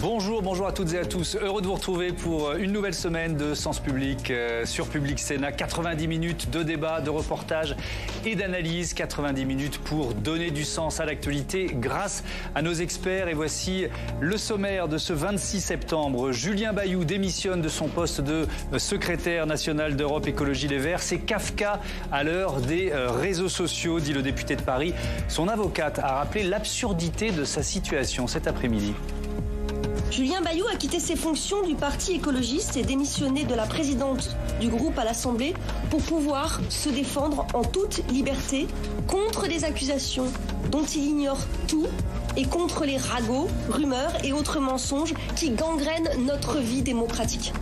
Bonjour à toutes et à tous. Heureux de vous retrouver pour une nouvelle semaine de Sens Public sur Public Sénat. 90 minutes de débat, de reportage et d'analyse. 90 minutes pour donner du sens à l'actualité grâce à nos experts. Et voici le sommaire de ce 26 septembre. Julien Bayou démissionne de son poste de secrétaire national d'Europe Écologie Les Verts. C'est Kafka à l'heure des réseaux sociaux, dit le député de Paris. Son avocate a rappelé l'absurdité de sa situation cet après-midi. Julien Bayou a quitté ses fonctions du Parti écologiste et démissionné de la présidente du groupe à l'Assemblée pour pouvoir se défendre en toute liberté contre des accusations dont il ignore tout et contre les ragots, rumeurs et autres mensonges qui gangrènent notre vie démocratique.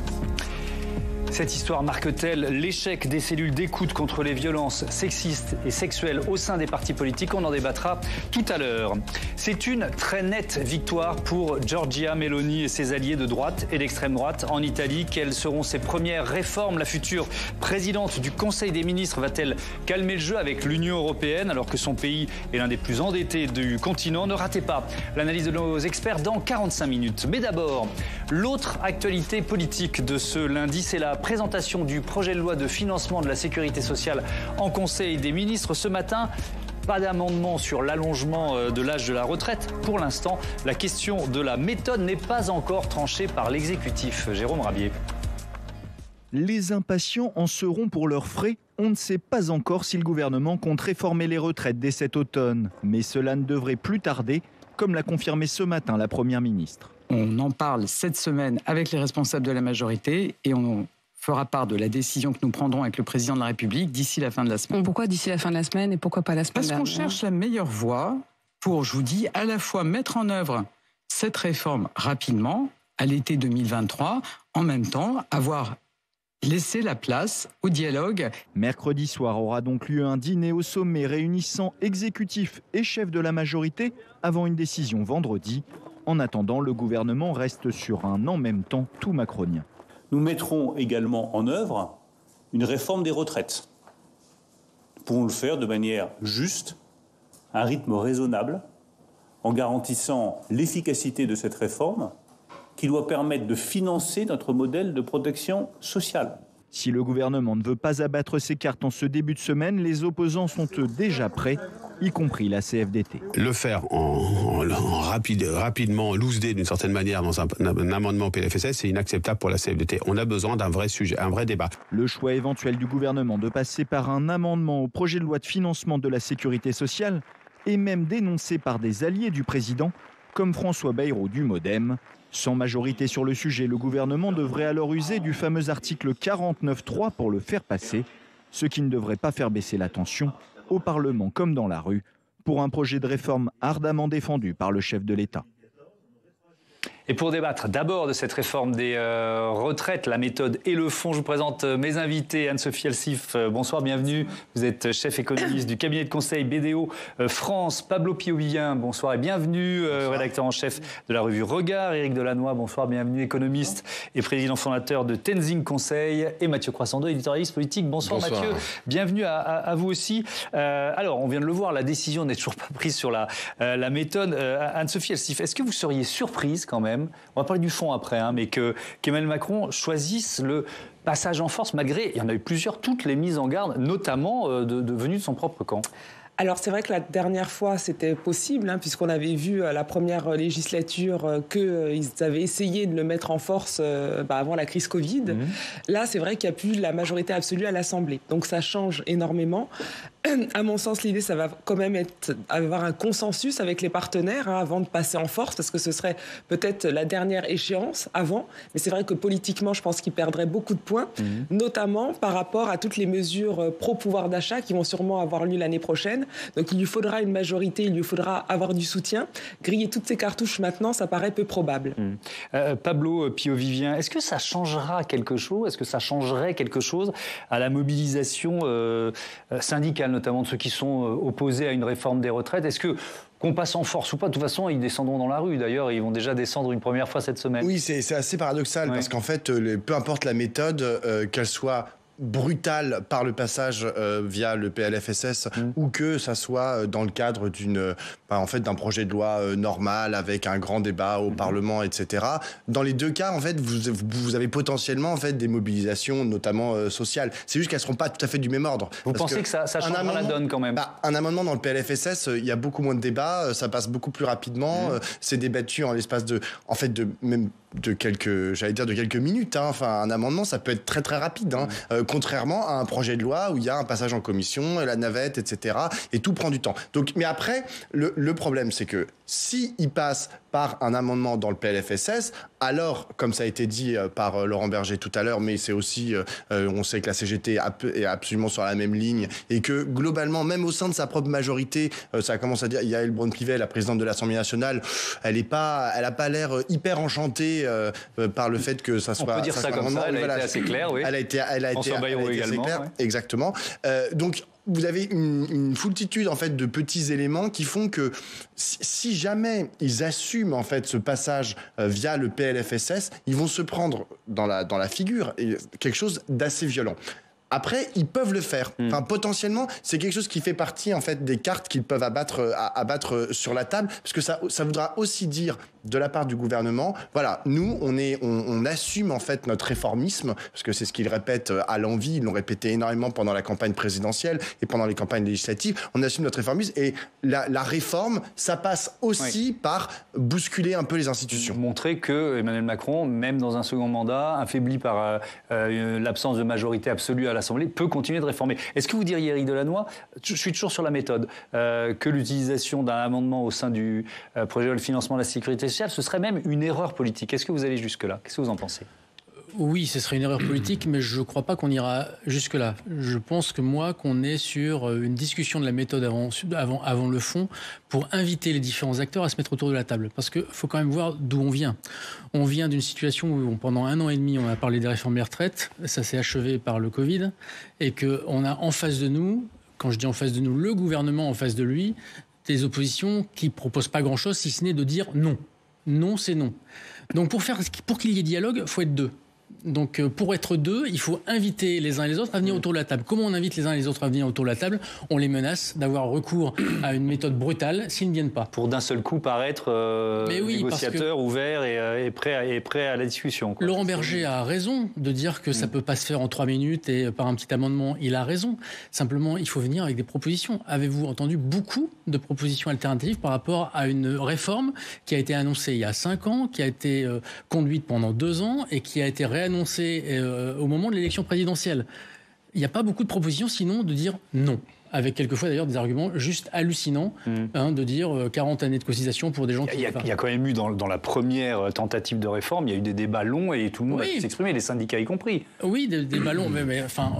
Cette histoire marque-t-elle l'échec des cellules d'écoute contre les violences sexistes et sexuelles au sein des partis politiques? On en débattra tout à l'heure. C'est une très nette victoire pour Giorgia Meloni et ses alliés de droite et d'extrême droite en Italie. Quelles seront ses premières réformes? La future présidente du Conseil des ministres va-t-elle calmer le jeu avec l'Union européenne alors que son pays est l'un des plus endettés du continent? Ne ratez pas l'analyse de nos experts dans 45 minutes. Mais d'abord, l'autre actualité politique de ce lundi, c'est la présentation du projet de loi de financement de la sécurité sociale en Conseil des ministres. Ce matin, pas d'amendement sur l'allongement de l'âge de la retraite. Pour l'instant, la question de la méthode n'est pas encore tranchée par l'exécutif. Jérôme Rabier. Les impatients en seront pour leurs frais. On ne sait pas encore si le gouvernement compte réformer les retraites dès cet automne. Mais cela ne devrait plus tarder, comme l'a confirmé ce matin la Première ministre. On en parle cette semaine avec les responsables de la majorité et on fera part de la décision que nous prendrons avec le président de la République d'ici la fin de la semaine. Pourquoi d'ici la fin de la semaine et pourquoi pas la semaine dernière? Parce qu'on cherche la meilleure voie pour, je vous dis, à la fois mettre en œuvre cette réforme rapidement, à l'été 2023, en même temps avoir laissé la place au dialogue. Mercredi soir aura donc lieu un dîner au sommet réunissant exécutifs et chefs de la majorité avant une décision vendredi. En attendant, le gouvernement reste sur un en même temps tout macronien. Nous mettrons également en œuvre une réforme des retraites. Nous pourrons le faire de manière juste, à un rythme raisonnable, en garantissant l'efficacité de cette réforme qui doit permettre de financer notre modèle de protection sociale. Si le gouvernement ne veut pas abattre ses cartes en ce début de semaine, les opposants sont eux déjà prêts, y compris la CFDT. Le faire rapidement, loose day d'une certaine manière dans un amendement PLFSS, c'est inacceptable pour la CFDT. On a besoin d'un vrai sujet, un vrai débat. Le choix éventuel du gouvernement de passer par un amendement au projet de loi de financement de la sécurité sociale est même dénoncé par des alliés du président, comme François Bayrou du MoDem. Sans majorité sur le sujet, le gouvernement devrait alors user du fameux article 49.3 pour le faire passer, ce qui ne devrait pas faire baisser la tension, au Parlement comme dans la rue, pour un projet de réforme ardemment défendu par le chef de l'État. Et pour débattre d'abord de cette réforme des retraites, la méthode et le fond, je vous présente mes invités. Anne-Sophie Alsif, bonsoir, bienvenue. Vous êtes chef économiste du cabinet de conseil BDO France. Pablo Piovivien, bonsoir et bienvenue. Rédacteur en chef de la revue Regard. Éric Delannoy, bonsoir, bienvenue. Économiste et président fondateur de Tenzing Conseil. Et Mathieu Croissando, éditorialiste politique. Bonsoir. Mathieu, bienvenue à vous aussi. Alors, on vient de le voir, la décision n'est toujours pas prise sur la méthode. Anne-Sophie Alsif, est-ce que vous seriez surprise quand même, on va parler du fond après, mais qu'Emmanuel Macron choisisse le passage en force, malgré, il y en a eu plusieurs, toutes les mises en garde, notamment venues de son propre camp? Alors c'est vrai que la dernière fois c'était possible, puisqu'on avait vu à la première législature qu'ils avaient essayé de le mettre en force avant la crise Covid. Là c'est vrai qu'il n'y a plus la majorité absolue à l'Assemblée, donc ça change énormément. À mon sens, l'idée, ça va quand même être avoir un consensus avec les partenaires avant de passer en force, parce que ce serait peut-être la dernière échéance avant. Mais c'est vrai que politiquement, je pense qu'il perdrait beaucoup de points, notamment par rapport à toutes les mesures pro-pouvoir d'achat qui vont sûrement avoir lieu l'année prochaine. Donc il lui faudra une majorité, il lui faudra avoir du soutien. Griller toutes ces cartouches maintenant, ça paraît peu probable. Pablo Piovivien, est-ce que ça changera quelque chose? Est-ce que ça changerait quelque chose à la mobilisation syndicale, notamment de ceux qui sont opposés à une réforme des retraites? Est-ce qu'on passe en force ou pas? De toute façon, ils descendront dans la rue. D'ailleurs, ils vont déjà descendre une première fois cette semaine. Oui, c'est assez paradoxal, parce qu'en fait, peu importe la méthode, qu'elle soit brutal par le passage via le PLFSS ou que ça soit dans le cadre d'un projet de loi normal avec un grand débat au Parlement, etc. Dans les deux cas, en fait, vous avez potentiellement en fait des mobilisations, notamment sociales. C'est juste qu'elles seront pas tout à fait du même ordre. Vous pensez que ça change la donne quand même? Un amendement dans le PLFSS, il y a beaucoup moins de débats, ça passe beaucoup plus rapidement, c'est débattu en l'espace de quelques minutes. Enfin, un amendement, ça peut être très très rapide. Contrairement à un projet de loi où il y a un passage en commission, la navette, etc. Et tout prend du temps. Donc, mais après, le problème, c'est que si il passe par un amendement dans le PLFSS, alors, comme ça a été dit par Laurent Berger tout à l'heure, mais c'est aussi, on sait que la CGT est absolument sur la même ligne et que globalement, même au sein de sa propre majorité, ça commence à dire, Yaël Braun-Pivet, la présidente de l'Assemblée nationale, elle a pas l'air hyper enchantée par le fait que ça soit. On peut dire ça comme ça. Elle a été assez claire, oui. Elle a été également, assez claire, ouais. Exactement. Donc vous avez une foultitude en fait de petits éléments qui font que si jamais ils assument en fait ce passage via le PLFSS, ils vont se prendre dans la figure et quelque chose d'assez violent. Après, ils peuvent le faire. Enfin, potentiellement, c'est quelque chose qui fait partie en fait des cartes qu'ils peuvent abattre sur la table, parce que ça voudra aussi dire de la part du gouvernement, voilà, nous, on assume en fait notre réformisme, parce que c'est ce qu'ils répètent à l'envi, ils l'ont répété énormément pendant la campagne présidentielle et pendant les campagnes législatives, on assume notre réformisme et la réforme, ça passe aussi par bousculer un peu les institutions. Montrer que Emmanuel Macron, même dans un second mandat, affaibli par l'absence de majorité absolue à l'Assemblée, peut continuer de réformer. Est-ce que vous diriez, Éric Delannoy, je suis toujours sur la méthode, que l'utilisation d'un amendement au sein du projet de loi de financement de la sécurité sociale, ce serait même une erreur politique? Est-ce que vous allez jusque-là? Qu'est-ce que vous en pensez? Oui, ce serait une erreur politique, mais je ne crois pas qu'on ira jusque-là. Je pense qu'on est sur une discussion de la méthode avant le fond pour inviter les différents acteurs à se mettre autour de la table. Parce qu'il faut quand même voir d'où on vient. On vient d'une situation où pendant 1 an et demi, on a parlé des réformes des retraites, ça s'est achevé par le Covid, et qu'on a en face de nous, quand je dis en face de nous, le gouvernement en face de lui, des oppositions qui ne proposent pas grand-chose, si ce n'est de dire non. Non, c'est non. Donc pour qu'il y ait dialogue, il faut être deux. Donc pour être deux, il faut inviter les uns et les autres à venir autour de la table. Comment on invite les uns et les autres à venir autour de la table? On les menace d'avoir recours à une méthode brutale s'ils ne viennent pas. Pour d'un seul coup paraître négociateur, ouvert et prêt à la discussion, quoi. Laurent Berger a raison de dire que ça ne peut pas se faire en 3 minutes et par un petit amendement. Il a raison. Simplement, il faut venir avec des propositions. Avez-vous entendu beaucoup de propositions alternatives par rapport à une réforme qui a été annoncée il y a 5 ans, qui a été conduite pendant 2 ans et qui a été réannoncée au moment de l'élection présidentielle? Il n'y a pas beaucoup de propositions sinon de dire non. Avec quelquefois d'ailleurs des arguments juste hallucinants, de dire 40 années de cotisation pour des gens qui... Il y a quand même eu dans la première tentative de réforme, il y a eu des débats longs et tout le monde a pu s'exprimer, les syndicats y compris. Oui, des débats longs, mais enfin,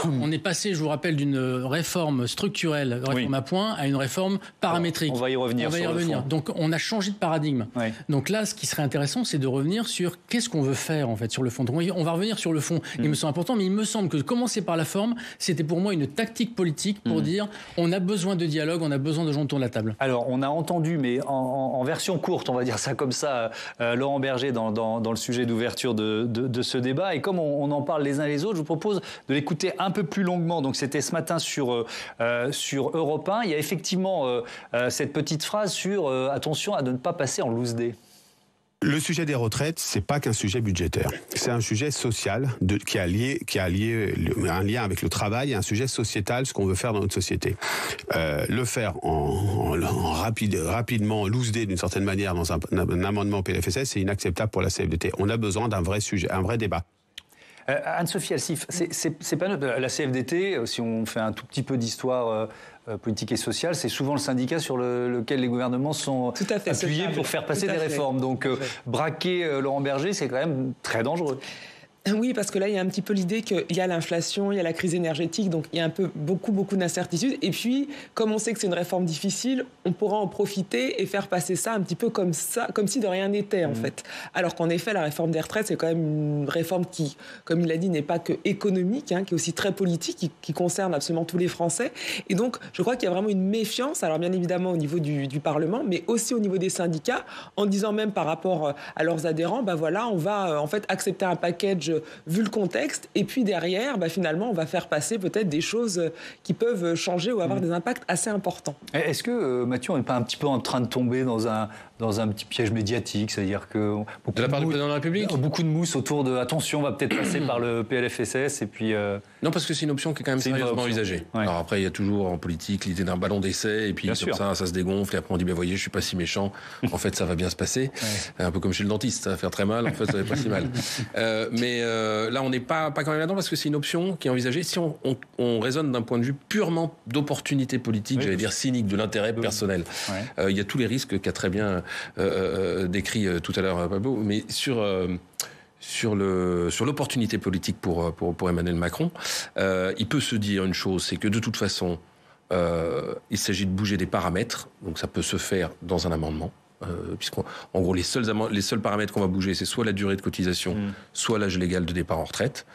on est passé, je vous rappelle, d'une réforme structurelle, réforme à point, à une réforme paramétrique. On va y revenir. Donc on a changé de paradigme. Oui. Donc là, ce qui serait intéressant, c'est de revenir sur qu'est-ce qu'on veut faire en fait sur le fond. Donc on va revenir sur le fond. Il me semble important, mais il me semble que commencer par la forme, c'était pour moi une tactique politique pour dire on a besoin de dialogue, on a besoin de gens autour de la table. Alors, on a entendu, mais en version courte, on va dire ça comme ça, Laurent Berger dans le sujet d'ouverture de ce débat. Et comme on en parle les uns les autres, je vous propose de l'écouter un peu plus longuement. Donc, c'était ce matin sur Europe 1. Il y a effectivement cette petite phrase sur attention à ne pas passer en loose day. Le sujet des retraites, c'est pas qu'un sujet budgétaire. C'est un sujet social qui a un lien avec le travail et un sujet sociétal, ce qu'on veut faire dans notre société. Le faire rapidement, loose day d'une certaine manière dans un amendement PLFSS, c'est inacceptable pour la CFDT. On a besoin d'un vrai sujet, un vrai débat. Anne-Sophie Alsif, c'est pas la CFDT, si on fait un tout petit peu d'histoire politique et sociale, c'est souvent le syndicat sur lequel les gouvernements sont appuyés pour faire passer des réformes. Donc braquer Laurent Berger, c'est quand même très dangereux. Oui, parce que là, il y a un petit peu l'idée qu'il y a l'inflation, il y a la crise énergétique, donc il y a un peu beaucoup d'incertitudes. Et puis, comme on sait que c'est une réforme difficile, on pourra en profiter et faire passer ça un petit peu comme si de rien n'était, en fait. Alors qu'en effet, la réforme des retraites, c'est quand même une réforme qui, comme il l'a dit, n'est pas que économique, qui est aussi très politique, qui concerne absolument tous les Français. Et donc, je crois qu'il y a vraiment une méfiance, alors bien évidemment au niveau du Parlement, mais aussi au niveau des syndicats, en disant même par rapport à leurs adhérents, on va en fait accepter un package message vu le contexte. Et puis derrière, finalement, on va faire passer peut-être des choses qui peuvent changer ou avoir des impacts assez importants. Est-ce que, Mathieu, on n'est pas un petit peu en train de tomber dans un petit piège médiatique, c'est-à-dire que de la part du président de la République, beaucoup de mousse autour de attention, on va peut-être passer par le PLFSS et puis non, parce que c'est une option qui est quand même sérieusement envisagée. Ouais. Alors après, il y a toujours en politique l'idée d'un ballon d'essai et puis ça se dégonfle et après on dit voyez, je suis pas si méchant. En fait, ça va bien se passer. Ouais. Un peu comme chez le dentiste, ça va faire très mal. En fait, ça va pas si mal. Mais là, on n'est pas quand même là-dedans parce que c'est une option qui est envisagée. Si on raisonne d'un point de vue purement d'opportunité politique, j'allais dire cynique, de l'intérêt personnel, il y a tous les risques qu'a très bien décrit tout à l'heure Pablo, mais sur l'opportunité politique pour Emmanuel Macron, il peut se dire une chose, c'est que de toute façon, il s'agit de bouger des paramètres, donc ça peut se faire dans un amendement, puisqu'en gros les seuls paramètres qu'on va bouger, c'est soit la durée de cotisation, soit l'âge légal de départ en retraite.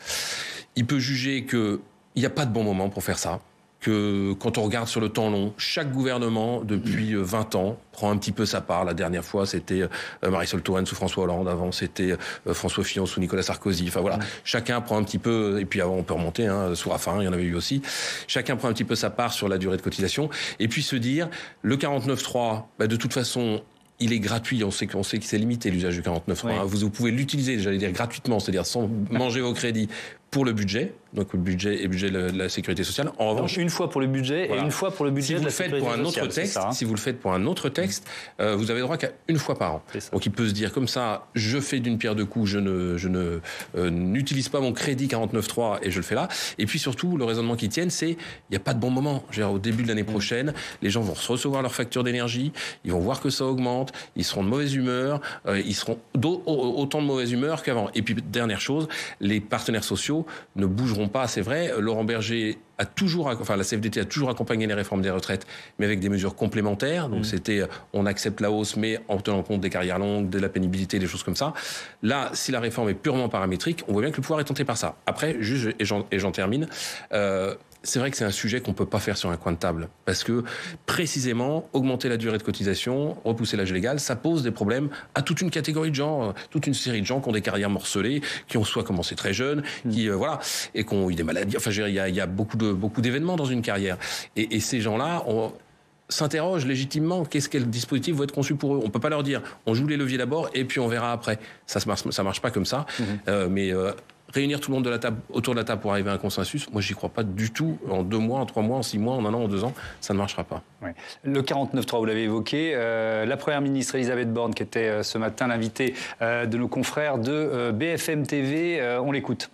Il peut juger qu'il n'y a pas de bon moment pour faire ça, que quand on regarde sur le temps long, chaque gouvernement, depuis 20 ans, prend un petit peu sa part. La dernière fois, c'était Marisol Touraine sous François Hollande. Avant, c'était François Fillon sous Nicolas Sarkozy. Enfin voilà, chacun prend un petit peu, et puis avant, on peut remonter, sous Raffarin, il y en avait eu aussi. Chacun prend un petit peu sa part sur la durée de cotisation. Et puis se dire, le 49.3, de toute façon, il est gratuit, on sait que c'est limité l'usage du 49.3. Oui. Vous pouvez l'utiliser, j'allais dire gratuitement, c'est-à-dire sans manger vos crédits pour le budget, donc le budget et budget de la sécurité sociale. En revanche, donc une fois pour le budget et une fois pour le budget de la sécurité sociale. Si vous le faites pour un autre texte, vous avez droit qu'à une fois par an. Donc il peut se dire comme ça, je fais d'une pierre deux coups, je n'utilise pas mon crédit 49.3 et je le fais là. Et puis surtout, le raisonnement qui tienne, c'est il n'y a pas de bon moment. Au début de l'année prochaine, les gens vont recevoir leur facture d'énergie, ils vont voir que ça augmente, ils seront de mauvaise humeur, ils seront autant de mauvaise humeur qu'avant. Et puis dernière chose, les partenaires sociaux ne bougeront pas, c'est vrai. Laurent Berger la CFDT a toujours accompagné les réformes des retraites, mais avec des mesures complémentaires. Donc c'était, on accepte la hausse, mais en tenant compte des carrières longues, de la pénibilité, des choses comme ça. Là, si la réforme est purement paramétrique, on voit bien que le pouvoir est tenté par ça. Après, juste, et j'en termine, c'est vrai que c'est un sujet qu'on ne peut pas faire sur un coin de table. Parce que, précisément, augmenter la durée de cotisation, repousser l'âge légal, ça pose des problèmes à toute une catégorie de gens, toute une série de gens qui ont des carrières morcelées, qui ont soit commencé très jeunes, qui, et qui ont eu des maladies. Enfin, il y a beaucoup d'événements dans une carrière. Et ces gens-là, on s'interroge légitimement, quel dispositif va être conçu pour eux. On peut pas leur dire, on joue les leviers d'abord et puis on verra après. Ça marche pas comme ça. Mais réunir tout le monde autour de la table pour arriver à un consensus, moi j'y crois pas du tout. En 2 mois, en 3 mois, en 6 mois, en 1 an, en 2 ans, ça ne marchera pas. Ouais. Le 49.3, vous l'avez évoqué. La Première ministre Elisabeth Borne, qui était ce matin l'invitée de nos confrères de BFM TV, on l'écoute.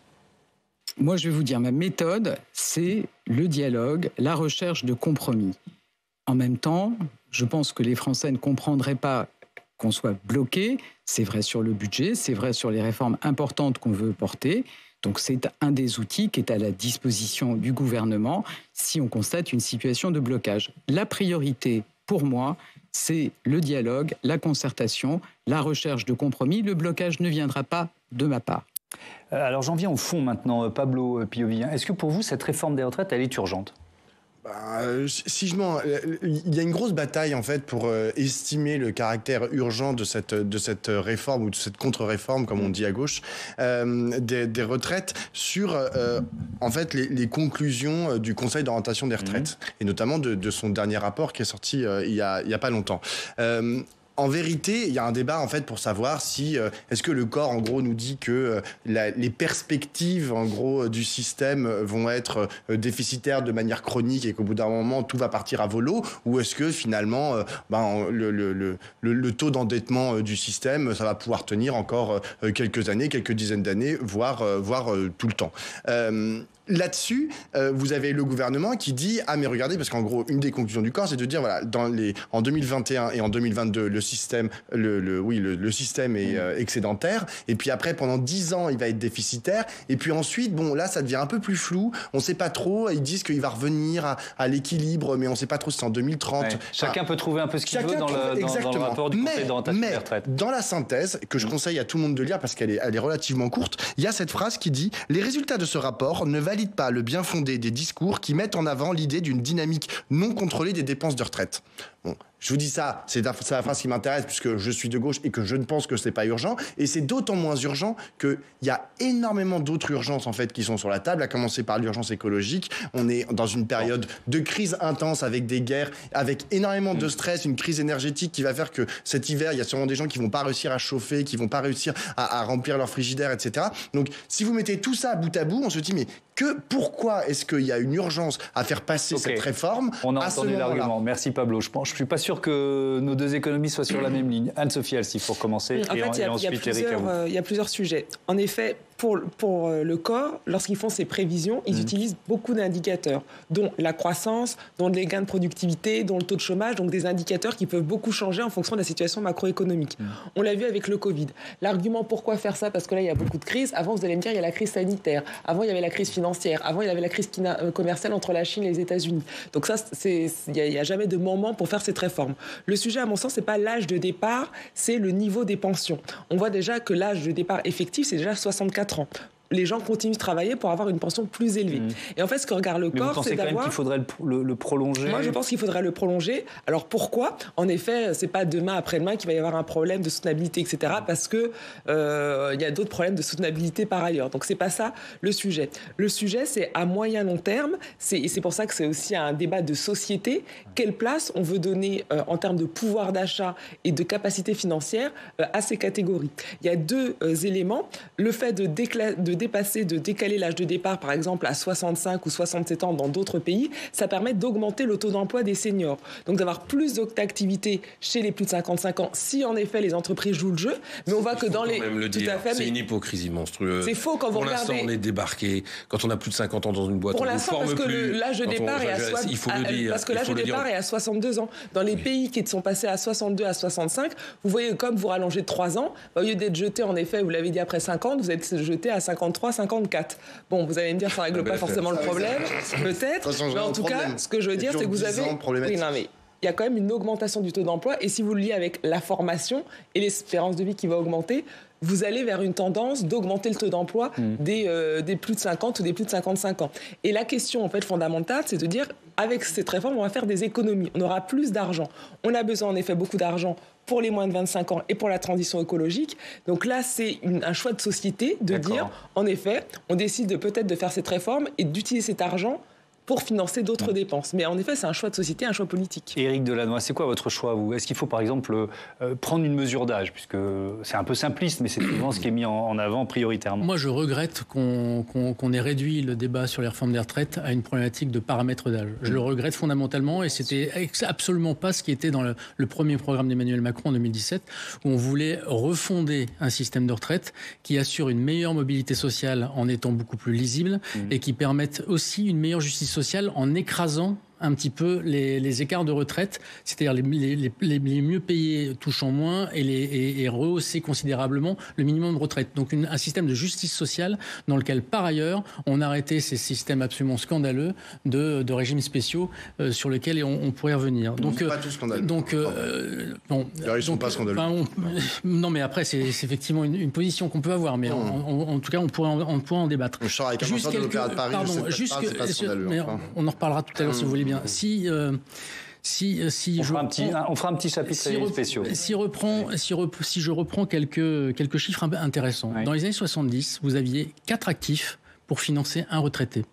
Moi, je vais vous dire, ma méthode, c'est le dialogue, la recherche de compromis. En même temps, je pense que les Français ne comprendraient pas qu'on soit bloqué. C'est vrai sur le budget, c'est vrai sur les réformes importantes qu'on veut porter. Donc c'est un des outils qui est à la disposition du gouvernement si on constate une situation de blocage. La priorité, pour moi, c'est le dialogue, la concertation, la recherche de compromis. Le blocage ne viendra pas de ma part. Alors j'en viens au fond maintenant, Pablo Piovi. Est-ce que pour vous, cette réforme des retraites, elle est urgente ? Il y a une grosse bataille en fait pour estimer le caractère urgent de cette réforme ou de cette contre-réforme, comme on dit à gauche, des retraites sur en fait les conclusions du Conseil d'orientation des retraites et notamment de son dernier rapport qui est sorti il y a pas longtemps. En vérité, il y a un débat en fait pour savoir si est-ce que le corps en gros nous dit que les perspectives en gros du système vont être déficitaires de manière chronique et qu'au bout d'un moment tout va partir à volo, ou est-ce que finalement le taux d'endettement du système ça va pouvoir tenir encore quelques années, quelques dizaines d'années, voire tout le temps. Là-dessus, vous avez le gouvernement qui dit « Ah mais regardez, parce qu'en gros, une des conclusions du corps, c'est de dire, voilà, en 2021 et en 2022, le système est excédentaire, et puis après, pendant 10 ans, il va être déficitaire, et puis ensuite, bon, là, ça devient un peu plus flou, on ne sait pas trop, ils disent qu'il va revenir à l'équilibre, mais on ne sait pas trop si c'est en 2030. Ouais. Chacun peut trouver un peu ce qu'il veut dans le rapport du Conseil d'orientation des retraites. Dans la synthèse, que je conseille à tout le monde de lire, parce qu'elle est relativement courte, il y a cette phrase qui dit « Les résultats de ce rapport ne valide pas le bien fondé des discours qui mettent en avant l'idée d'une dynamique non contrôlée des dépenses de retraite. » Bon, Je vous dis ça, c'est la phrase qui m'intéresse puisque je suis de gauche et que je ne pense que c'est pas urgent. Et c'est d'autant moins urgent qu'il y a énormément d'autres urgences en fait qui sont sur la table, à commencer par l'urgence écologique. On est dans une période de crise intense avec des guerres, avec énormément de stress, une crise énergétique qui va faire que cet hiver, il y a sûrement des gens qui vont pas réussir à chauffer, qui vont pas réussir à remplir leur frigidaire, etc. Donc, si vous mettez tout ça bout à bout, on se dit mais pourquoi est-ce qu'il y a une urgence à faire passer cette réforme? On a entendu l'argument. Merci Pablo. Je suis pas sûr que nos deux économistes soient sur la même ligne. Anne-Sophie Alsif pour commencer, et ensuite Éric Aoun. Il y a plusieurs sujets. En effet, pour le corps, lorsqu'ils font ces prévisions, ils utilisent beaucoup d'indicateurs, dont la croissance, dont les gains de productivité, dont le taux de chômage, donc des indicateurs qui peuvent beaucoup changer en fonction de la situation macroéconomique. On l'a vu avec le Covid. L'argument pourquoi faire ça, parce que là, il y a beaucoup de crises. Avant, vous allez me dire, il y a la crise sanitaire. Avant, il y avait la crise financière. Avant, il y avait la crise commerciale entre la Chine et les États-Unis. Donc ça, il n'y a jamais de moment pour faire cette réforme. Le sujet, à mon sens, c'est pas l'âge de départ, c'est le niveau des pensions. On voit déjà que l'âge de départ effectif, c'est déjà 64 ans. Les gens continuent de travailler pour avoir une pension plus élevée. Et en fait, ce que regarde le corps, c'est d'avoir... Mais vous pensez quand même qu'il faudrait le prolonger? Moi, je pense qu'il faudrait le prolonger. Alors, pourquoi? En effet, c'est pas demain, après-demain qu'il va y avoir un problème de soutenabilité, etc. Parce que y a d'autres problèmes de soutenabilité par ailleurs. Donc, c'est pas ça le sujet. Le sujet, c'est à moyen long terme. Et c'est pour ça que c'est aussi un débat de société. Quelle place on veut donner en termes de pouvoir d'achat et de capacité financière à ces catégories? Il y a deux éléments. Le fait de décaler l'âge de départ, par exemple, à 65 ou 67 ans dans d'autres pays, ça permet d'augmenter le taux d'emploi des seniors. Donc d'avoir plus d'activité chez les plus de 55 ans, si en effet les entreprises jouent le jeu. Mais on voit que dans les... C'est une hypocrisie monstrueuse. C'est faux quand vous regardez... Pour l'instant, on est débarqué. Quand on a plus de 50 ans dans une boîte, pour l'instant, parce que l'âge de départ est à... Il faut le dire. Parce que l'âge de départ est à 62 ans. Dans les pays qui sont passés à 62 à 65, vous voyez, comme vous rallongez de 3 ans, au lieu d'être jeté, en effet, vous l'avez dit, après 50, vous êtes jeté à 53, 54. Bon, vous allez me dire, ça ne règle pas forcément le problème, peut-être. Mais en tout cas, ce que je veux dire, c'est que vous avez... Oui, non, mais il y a quand même une augmentation du taux d'emploi. Et si vous le liez avec la formation et l'espérance de vie qui va augmenter, vous allez vers une tendance d'augmenter le taux d'emploi des plus de 50 ou des plus de 55 ans. Et la question en fait fondamentale, c'est de dire, avec cette réforme, on va faire des économies. On aura plus d'argent. On a besoin en effet beaucoup d'argent pour les moins de 25 ans et pour la transition écologique. Donc là, c'est un choix de société de dire, en effet, on décide peut-être de faire cette réforme et d'utiliser cet argent pour financer d'autres dépenses. Mais en effet, c'est un choix de société, un choix politique. Éric Delannoy, c'est quoi votre choix, vous? Est-ce qu'il faut, par exemple, prendre une mesure d'âge? Puisque c'est un peu simpliste, mais c'est souvent ce qui est mis en avant prioritairement. Moi, je regrette qu'on ait réduit le débat sur les réformes des retraites à une problématique de paramètres d'âge. Je le regrette fondamentalement, et c'était absolument pas ce qui était dans le premier programme d'Emmanuel Macron en 2017, où on voulait refonder un système de retraite qui assure une meilleure mobilité sociale en étant beaucoup plus lisible et qui permette aussi une meilleure justice sociale en écrasant un petit peu les écarts de retraite, c'est-à-dire les mieux payés touchant moins et rehausser considérablement le minimum de retraite. Donc un système de justice sociale dans lequel, par ailleurs, on a arrêté ces systèmes absolument scandaleux de régimes spéciaux sur lesquels on pourrait revenir. Donc, pas tout scandaleux. Ils sont pas scandaleux. Non, mais après, c'est effectivement une position qu'on peut avoir, mais en tout cas, on pourrait en débattre. Je sors avec un de l'Opéra de Paris, c'est pas scandaleux. On en reparlera tout à l'heure si vous voulez bien. On fera un petit chapitre spéciaux. Si je reprends quelques chiffres intéressants. Oui. Dans les années 70, vous aviez 4 actifs pour financer un retraité.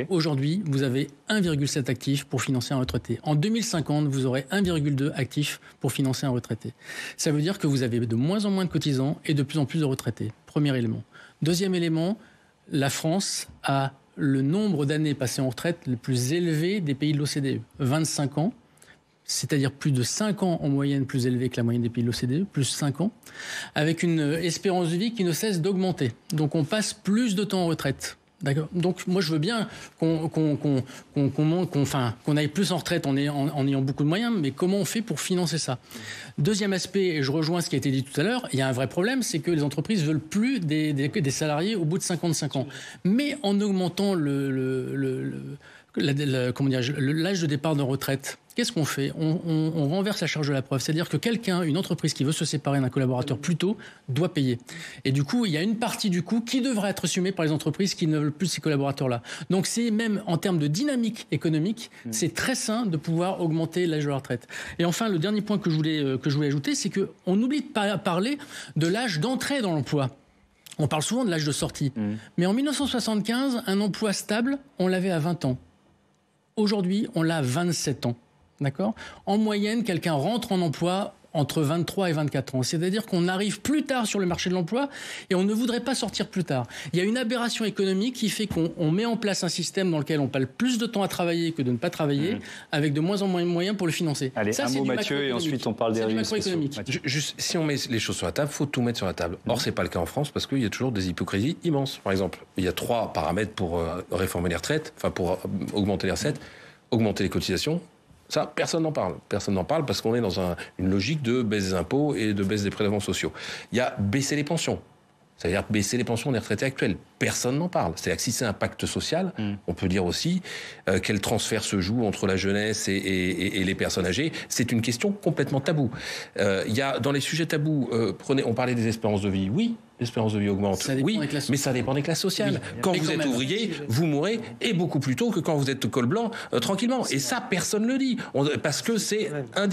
Aujourd'hui, vous avez 1,7 actifs pour financer un retraité. En 2050, vous aurez 1,2 actifs pour financer un retraité. Ça veut dire que vous avez de moins en moins de cotisants et de plus en plus de retraités. Premier élément. Deuxième élément, la France a le nombre d'années passées en retraite le plus élevé des pays de l'OCDE. 25 ans, c'est-à-dire plus de 5 ans en moyenne plus élevé que la moyenne des pays de l'OCDE, plus 5 ans, avec une espérance de vie qui ne cesse d'augmenter. Donc on passe plus de temps en retraite. D'accord. Donc moi je veux bien qu'on aille plus en retraite en ayant beaucoup de moyens, mais comment on fait pour financer ça? Deuxième aspect, et je rejoins ce qui a été dit tout à l'heure, il y a un vrai problème, c'est que les entreprises veulent plus des salariés au bout de 55 ans. Mais en augmentant l'âge de départ de retraite, qu'est-ce qu'on fait ? On renverse la charge de la preuve. C'est-à-dire que une entreprise qui veut se séparer d'un collaborateur plus tôt, doit payer. Et du coup, il y a une partie du coût qui devra être assumée par les entreprises qui ne veulent plus ces collaborateurs-là. Donc c'est même en termes de dynamique économique, c'est très sain de pouvoir augmenter l'âge de la retraite. Et enfin, le dernier point que je voulais ajouter, c'est qu'on oublie de parler de l'âge d'entrée dans l'emploi. On parle souvent de l'âge de sortie. Mais en 1975, un emploi stable, on l'avait à 20 ans. Aujourd'hui, on l'a à 27 ans. D'accord ? En moyenne, quelqu'un rentre en emploi entre 23 et 24 ans. C'est-à-dire qu'on arrive plus tard sur le marché de l'emploi et on ne voudrait pas sortir plus tard. Il y a une aberration économique qui fait qu'on met en place un système dans lequel on passe plus de temps à travailler que de ne pas travailler, avec de moins en moins de moyens pour le financer. Allez, ça, un mot Mathieu, et ensuite on parle des régimes spéciaux. Juste, si on met les choses sur la table, il faut tout mettre sur la table. Or, c'est pas le cas en France parce qu'il y a toujours des hypocrisies immenses. Par exemple, il y a 3 paramètres pour réformer les retraites, enfin pour augmenter les recettes, augmenter les cotisations. Ça, personne n'en parle. Personne n'en parle parce qu'on est dans une logique de baisse des impôts et de baisse des prélèvements sociaux. Il y a baisser les pensions. C'est-à-dire baisser les pensions des retraités actuels. Personne n'en parle. C'est-à-dire que si c'est un pacte social, on peut dire aussi quel transfert se joue entre la jeunesse et les personnes âgées. C'est une question complètement taboue. Il y a dans les sujets tabous, on parlait des espérances de vie. Oui, l'espérance de vie augmente. Oui, mais ça dépend des classes sociales. Oui, quand vous êtes ouvrier, vous mourrez et beaucoup plus tôt que quand vous êtes col blanc tranquillement. Et ça, personne ne le dit. Parce que c'est...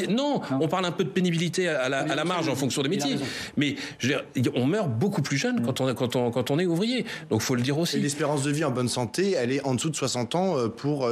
Non, on parle un peu de pénibilité à la marge en fonction des métiers. Mais je veux dire, on meurt beaucoup plus jeune quand on est ouvrier. Donc il faut le dire aussi. Et l'espérance de vie en bonne santé, elle est en dessous de 60 ans pour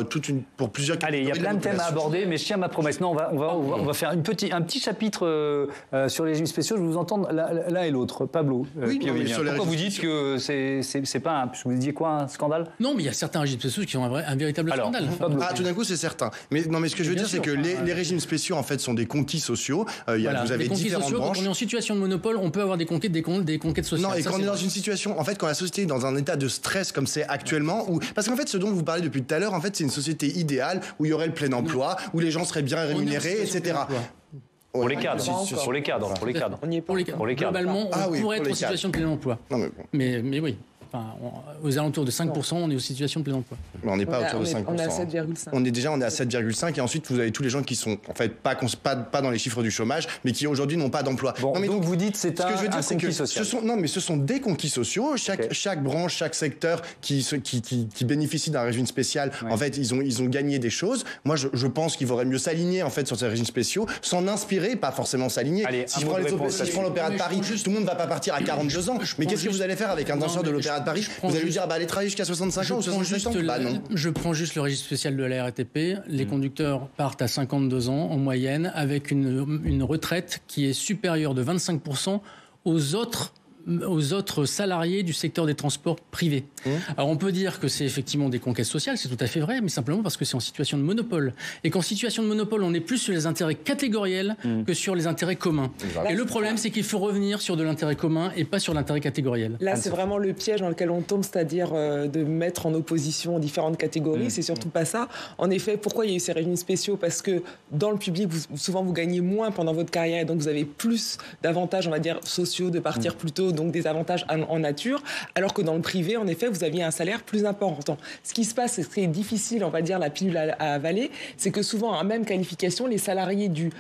plusieurs... Allez, il y a plein de thèmes à aborder, mais je tiens à ma promesse. Non, on va faire un petit chapitre sur les régimes spéciaux. Je vous entends l'un et l'autre. Pablo. Oui, pourquoi vous dites que c'est pas vous disiez quoi, un scandale ? Non, mais il y a certains régimes spéciaux qui ont un véritable scandale. Tout d'un coup, c'est certain. Mais ce que je veux dire, c'est que les régimes spéciaux, en fait, sont des conquis sociaux. Vous avez différentes branches. Quand on est en situation de monopole, on peut avoir des conquêtes sociales. Non, et quand on est dans une situation, en fait, quand la société est dans un état de stress comme c'est actuellement, parce qu'en fait, ce dont vous parlez depuis tout à l'heure, en fait, c'est une société idéale où il y aurait le plein emploi, où les gens seraient bien rémunérés, etc. Pour les cadres. Globalement, on pourrait être en situation de plein emploi. Mais oui. Enfin, aux alentours de 5%, on est en situation de plein emploi. Mais on n'est pas autour de 5%. On est à 7,5. On est à 7,5 et ensuite vous avez tous les gens qui sont en fait pas dans les chiffres du chômage, mais qui aujourd'hui n'ont pas d'emploi. Bon, donc vous dites c'est un conquis social. Ce sont des conquis sociaux. Chaque branche, chaque secteur qui bénéficie d'un régime spécial, en fait, ils ont gagné des choses. Moi, je pense qu'il vaudrait mieux s'aligner en fait sur ces régimes spéciaux, s'en inspirer, pas forcément s'aligner. Si je prends l'Opéra de Paris, tout le monde ne va pas partir à 42 ans. Mais qu'est-ce que vous allez faire avec un danseur de l'Opéra de Paris? Vous allez lui dire allez travailler jusqu'à 65 ans ou 66 ans? Non. Je prends juste le régime spécial de la RATP. Les conducteurs partent à 52 ans en moyenne avec une retraite qui est supérieure de 25% aux autres salariés du secteur des transports privés. Alors on peut dire que c'est effectivement des conquêtes sociales, c'est tout à fait vrai, mais simplement parce que c'est en situation de monopole. Et qu'en situation de monopole, on est plus sur les intérêts catégoriels que sur les intérêts communs. Et le problème, c'est qu'il faut revenir sur de l'intérêt commun et pas sur l'intérêt catégoriel. Là, c'est vraiment le piège dans lequel on tombe, c'est-à-dire de mettre en opposition différentes catégories. C'est surtout pas ça. En effet, pourquoi il y a eu ces régimes spéciaux? Parce que dans le public, souvent vous gagnez moins pendant votre carrière et donc vous avez plus d'avantages, on va dire, sociaux, de partir plus tôt, donc des avantages en nature, alors que dans le privé, en effet, vous aviez un salaire plus important. Ce qui se passe, c'est très difficile, on va dire, la pilule à avaler, c'est que souvent, à même qualification, les salariés du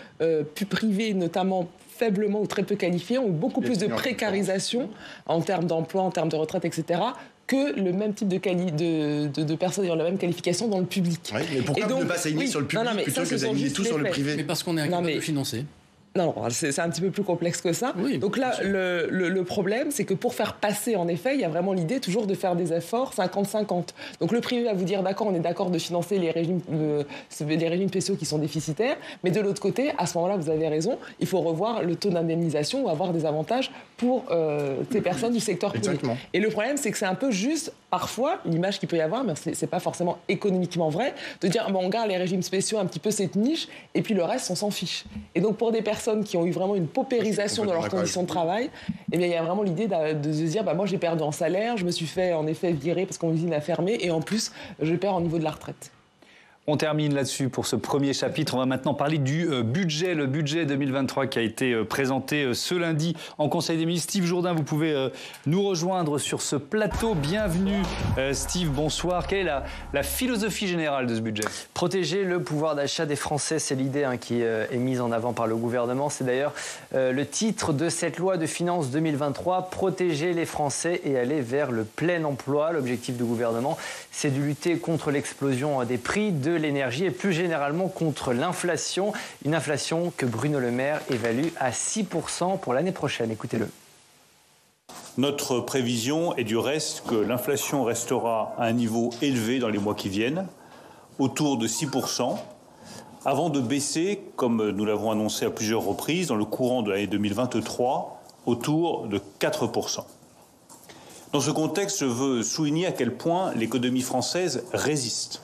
privé, notamment faiblement ou très peu qualifiés, ont beaucoup plus de précarisation en termes d'emploi, en termes de retraite, etc., que le même type de personnes ayant la même qualification dans le public. Oui, mais pourquoi ne pas s'aligner sur le public plutôt que d'aligner tout sur le privé? Mais parce qu'on est incapable de financer. Non, c'est un petit peu plus complexe que ça. Oui, donc là, le problème, c'est que pour faire passer, en effet, il y a vraiment l'idée toujours de faire des efforts 50-50. Donc le privé va vous dire, d'accord, on est d'accord de financer les régimes spéciaux qui sont déficitaires, mais de l'autre côté, à ce moment-là, vous avez raison, il faut revoir le taux d'indemnisation ou avoir des avantages pour ces personnes du secteur privé. Exactement. Et le problème, c'est que c'est un peu juste, parfois, l'image qu'il peut y avoir, mais c'est pas forcément économiquement vrai, de dire, on garde les régimes spéciaux un petit peu cette niche, et puis le reste, on s'en fiche. Et donc pour des personnes qui ont eu vraiment une paupérisation dans leurs conditions de travail, eh bien, il y a vraiment l'idée de se dire moi j'ai perdu en salaire, je me suis fait en effet virer parce que mon usine a fermé et en plus je perds au niveau de la retraite. On termine là-dessus pour ce premier chapitre. On va maintenant parler du budget, le budget 2023 qui a été présenté ce lundi en Conseil des ministres. Steve Jourdain, vous pouvez nous rejoindre sur ce plateau. Bienvenue Steve, bonsoir. Quelle est la philosophie générale de ce budget ? Protéger le pouvoir d'achat des Français, c'est l'idée qui est mise en avant par le gouvernement. C'est d'ailleurs le titre de cette loi de finances 2023, protéger les Français et aller vers le plein emploi. L'objectif du gouvernement, c'est de lutter contre l'explosion des prix de l'énergie et plus généralement contre l'inflation. Une inflation que Bruno Le Maire évalue à 6% pour l'année prochaine. Écoutez-le. Notre prévision est du reste que l'inflation restera à un niveau élevé dans les mois qui viennent, autour de 6%, avant de baisser, comme nous l'avons annoncé à plusieurs reprises, dans le courant de l'année 2023, autour de 4%. Dans ce contexte, je veux souligner à quel point l'économie française résiste.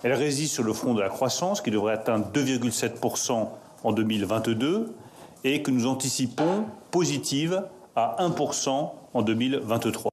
Elle résiste sur le front de la croissance, qui devrait atteindre 2,7% en 2022, et que nous anticipons positive à 1% en 2023.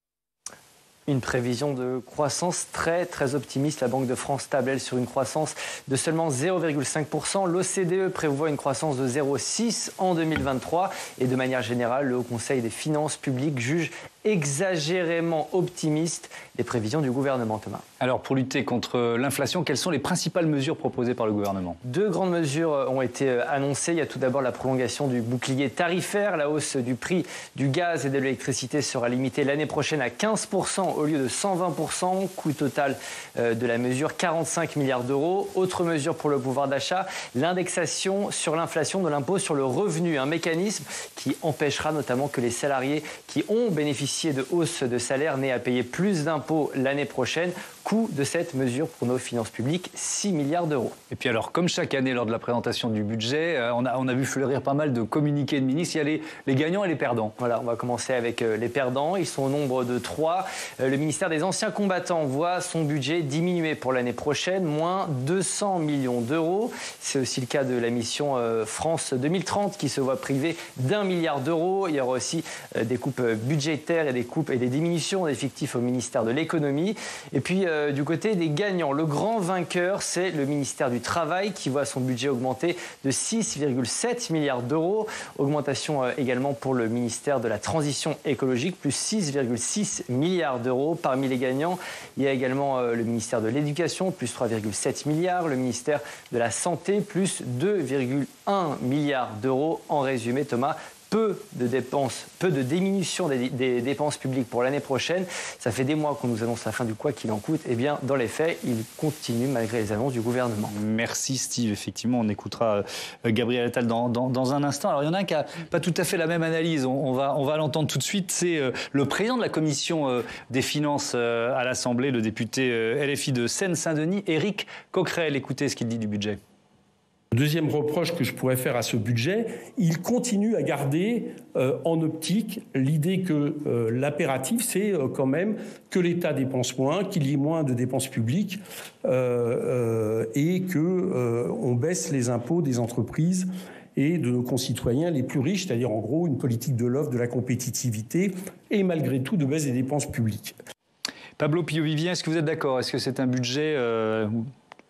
Une prévision de croissance très optimiste. La Banque de France table, elle, sur une croissance de seulement 0,5%. L'OCDE prévoit une croissance de 0,6% en 2023. Et de manière générale, le Haut Conseil des finances publiques juge exagérément optimiste les prévisions du gouvernement, Thomas. Alors, pour lutter contre l'inflation, quelles sont les principales mesures proposées par le gouvernement ? 2 grandes mesures ont été annoncées. Il y a tout d'abord la prolongation du bouclier tarifaire. La hausse du prix du gaz et de l'électricité sera limitée l'année prochaine à 15% au lieu de 120%. Coût total de la mesure, 45 milliards d'euros. Autre mesure pour le pouvoir d'achat, l'indexation sur l'inflation de l'impôt sur le revenu. Un mécanisme qui empêchera notamment que les salariés qui ont bénéficié de hausse de salaire n'aient à payer plus d'impôts l'année prochaine. Coût de cette mesure pour nos finances publiques, 6 milliards d'euros. Et puis alors, comme chaque année lors de la présentation du budget, on a vu fleurir pas mal de communiqués de ministres. Il y a les gagnants et les perdants. Voilà, on va commencer avec les perdants. Ils sont au nombre de 3. Le ministère des Anciens Combattants voit son budget diminuer pour l'année prochaine, moins 200 millions d'euros. C'est aussi le cas de la mission France 2030 qui se voit privée d'1 milliard d'euros. Il y aura aussi des coupes budgétaires et des coupes et des diminutions d'effectifs au ministère de l'économie. Et puis, du côté des gagnants, le grand vainqueur, c'est le ministère du Travail qui voit son budget augmenter de 6,7 milliards d'euros. Augmentation également pour le ministère de la Transition écologique, plus 6,6 milliards d'euros. Parmi les gagnants, il y a également le ministère de l'Éducation, plus 3,7 milliards. Le ministère de la Santé, plus 2,1 milliards d'euros. En résumé, Thomas, peu de diminution des dépenses publiques pour l'année prochaine. Ça fait des mois qu'on nous annonce la fin du quoi qu'il en coûte. Eh bien, dans les faits, il continue malgré les annonces du gouvernement. Merci Steve. Effectivement, on écoutera Gabriel Attal dans un instant. Alors, il y en a un qui n'a pas tout à fait la même analyse. On va l'entendre tout de suite. C'est le président de la commission des finances à l'Assemblée, le député LFI de Seine-Saint-Denis, Éric Coquerel. Écoutez ce qu'il dit du budget. Le deuxième reproche que je pourrais faire à ce budget, il continue à garder en optique l'idée que l'impératif, c'est quand même que l'État dépense moins, qu'il y ait moins de dépenses publiques et qu'on baisse les impôts des entreprises et de nos concitoyens les plus riches, c'est-à-dire en gros une politique de l'offre, de la compétitivité et malgré tout de baisse des dépenses publiques. Pablo Pio-Vivien, est-ce que vous êtes d'accord ? Est-ce que c'est un budget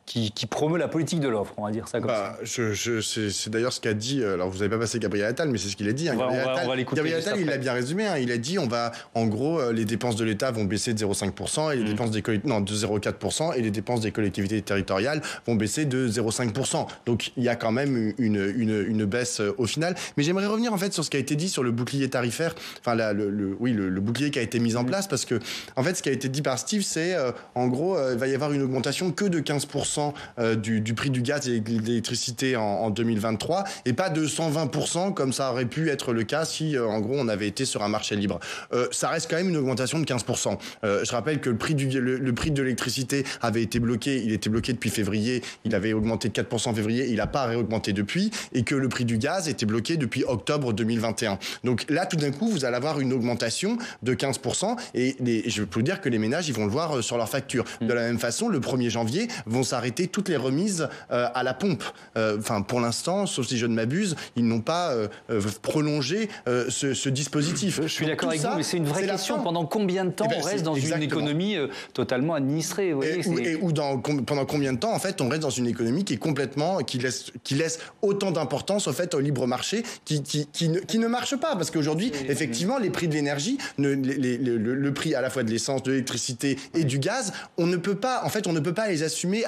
qui promeut la politique de l'offre, on va dire ça comme ça. C'est d'ailleurs ce qu'a dit, alors vous n'avez pas passé Gabriel Attal, mais c'est ce qu'il a dit. On va l'écouter. Gabriel Attal, il l'a bien résumé. Il a dit, en gros, les dépenses de l'État vont baisser de 0,5% et les dépenses de 0,4% et les dépenses des collectivités territoriales vont baisser de 0,5%. Donc il y a quand même une baisse au final. Mais j'aimerais revenir en fait sur ce qui a été dit sur le bouclier tarifaire, enfin le bouclier qui a été mis en place, parce que en fait ce qui a été dit par Steve, c'est en gros il va y avoir une augmentation que de 15% du prix du gaz et de l'électricité en 2023 et pas de 120% comme ça aurait pu être le cas si en gros on avait été sur un marché libre. Ça reste quand même une augmentation de 15%. Je rappelle que le prix de l'électricité avait été bloqué, il était bloqué depuis février, il avait augmenté de 4% en février, il n'a pas réaugmenté depuis, et que le prix du gaz était bloqué depuis octobre 2021. Donc là tout d'un coup vous allez avoir une augmentation de 15% et je peux vous dire que les ménages ils vont le voir sur leur facture. De la même façon, le 1er janvier vont s'arrêter arrêter toutes les remises à la pompe. Enfin, pour l'instant, sauf si je ne m'abuse, ils n'ont pas prolongé ce dispositif. Je suis d'accord avec vous, mais c'est une vraie question. Pendant combien de temps on reste dans une économie totalement administrée, vous voyez, pendant combien de temps, en fait, on reste dans une économie qui est complètement, qui laisse autant d'importance, au fait, au libre marché, qui ne marche pas. Parce qu'aujourd'hui, effectivement, les prix de l'énergie, le prix à la fois de l'essence, de l'électricité et du gaz, on ne peut pas les assumer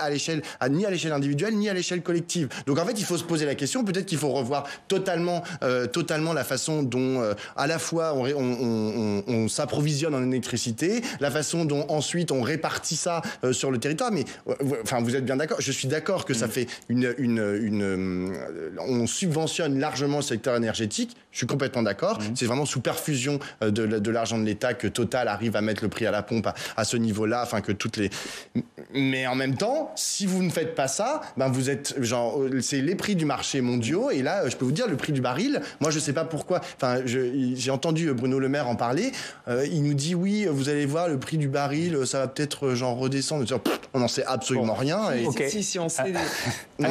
ni à l'échelle individuelle, ni à l'échelle collective. Donc, en fait, il faut se poser la question, peut-être qu'il faut revoir totalement la façon dont, à la fois, on s'approvisionne en électricité, la façon dont, ensuite, on répartit ça sur le territoire. Mais, enfin, vous êtes bien d'accord. Je suis d'accord que ça fait on subventionne largement le secteur énergétique. Je suis complètement d'accord. C'est vraiment sous perfusion de l'argent de l'État que Total arrive à mettre le prix à la pompe à ce niveau-là, afin que Mais en même temps, si vous ne faites pas ça, ben vous êtes c'est les prix du marché mondiaux. Et là, je peux vous dire, le prix du baril. Moi, je sais pas pourquoi. Enfin, j'ai entendu Bruno Le Maire en parler. Il nous dit oui, vous allez voir, le prix du baril, ça va peut-être redescendre. On n'en sait absolument rien. Si on sait. Non,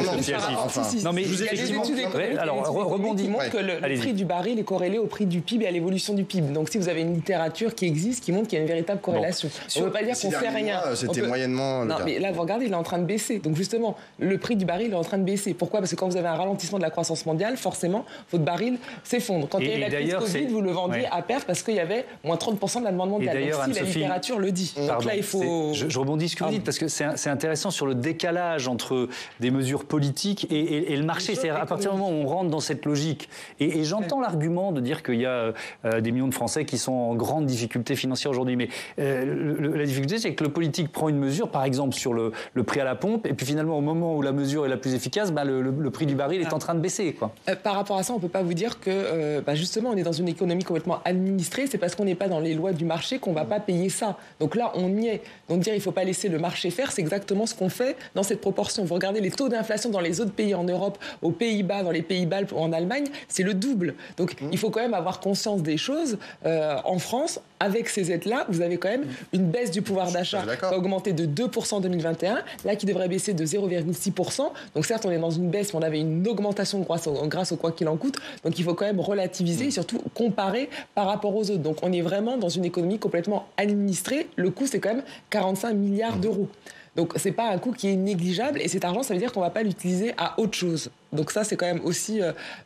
mais il y a des études économiques qui montrent que le prix du baril est corrélé au prix du PIB et à l'évolution du PIB. Donc, si vous avez une littérature qui existe, qui montre qu'il y a une véritable corrélation. On ne veut pas dire qu'on fait rien. C'était moyennement. Non, mais là, vous regardez, il est en train de baisser. Donc, justement, le prix du baril est en train de baisser. Pourquoi ? Parce que quand vous avez un ralentissement de la croissance mondiale, forcément, votre baril s'effondre. Quand il y a eu la crise Covid, vous le vendiez à perte parce qu'il y avait moins 30% de la demande mondiale. Donc, si la littérature le dit. Donc là, il faut. Je rebondis sur ce que vous dites parce que c'est intéressant sur le décalage entre des mesures politiques et le marché. C'est-à-dire à partir du moment où on rentre dans cette logique. Et j'entends l'argument de dire qu'il y a des millions de Français qui sont en grande difficulté financière aujourd'hui. Mais la difficulté, c'est que le politique prend une mesure, par exemple sur le prix à la pompe, et puis finalement, au moment où la mesure est la plus efficace, le prix du baril est en train de baisser, quoi. Par rapport à ça, on ne peut pas vous dire que justement, on est dans une économie complètement administrée. C'est parce qu'on n'est pas dans les lois du marché qu'on ne va pas payer ça. Donc là, on y est. Donc dire il ne faut pas laisser le marché faire, c'est exactement ce qu'on fait dans cette proportion. Vous regardez les taux d'inflation dans les autres pays en Europe, aux Pays-Bas, dans les Pays-Bas, en Allemagne, c'est le double. Donc il faut quand même avoir conscience des choses. En France, avec ces aides-là, vous avez quand même une baisse du pouvoir d'achat qui a augmenté de 2% en 2021, là qui devrait baisser de 0,6%. Donc certes, on est dans une baisse, mais on avait une augmentation grâce au quoi qu'il en coûte. Donc il faut quand même relativiser et surtout comparer par rapport aux autres. Donc on est vraiment dans une économie complètement administrée. Le coût, c'est quand même 45 milliards d'euros. Donc c'est pas un coût qui est négligeable et cet argent, ça veut dire qu'on va pas l'utiliser à autre chose. Donc ça, c'est quand même aussi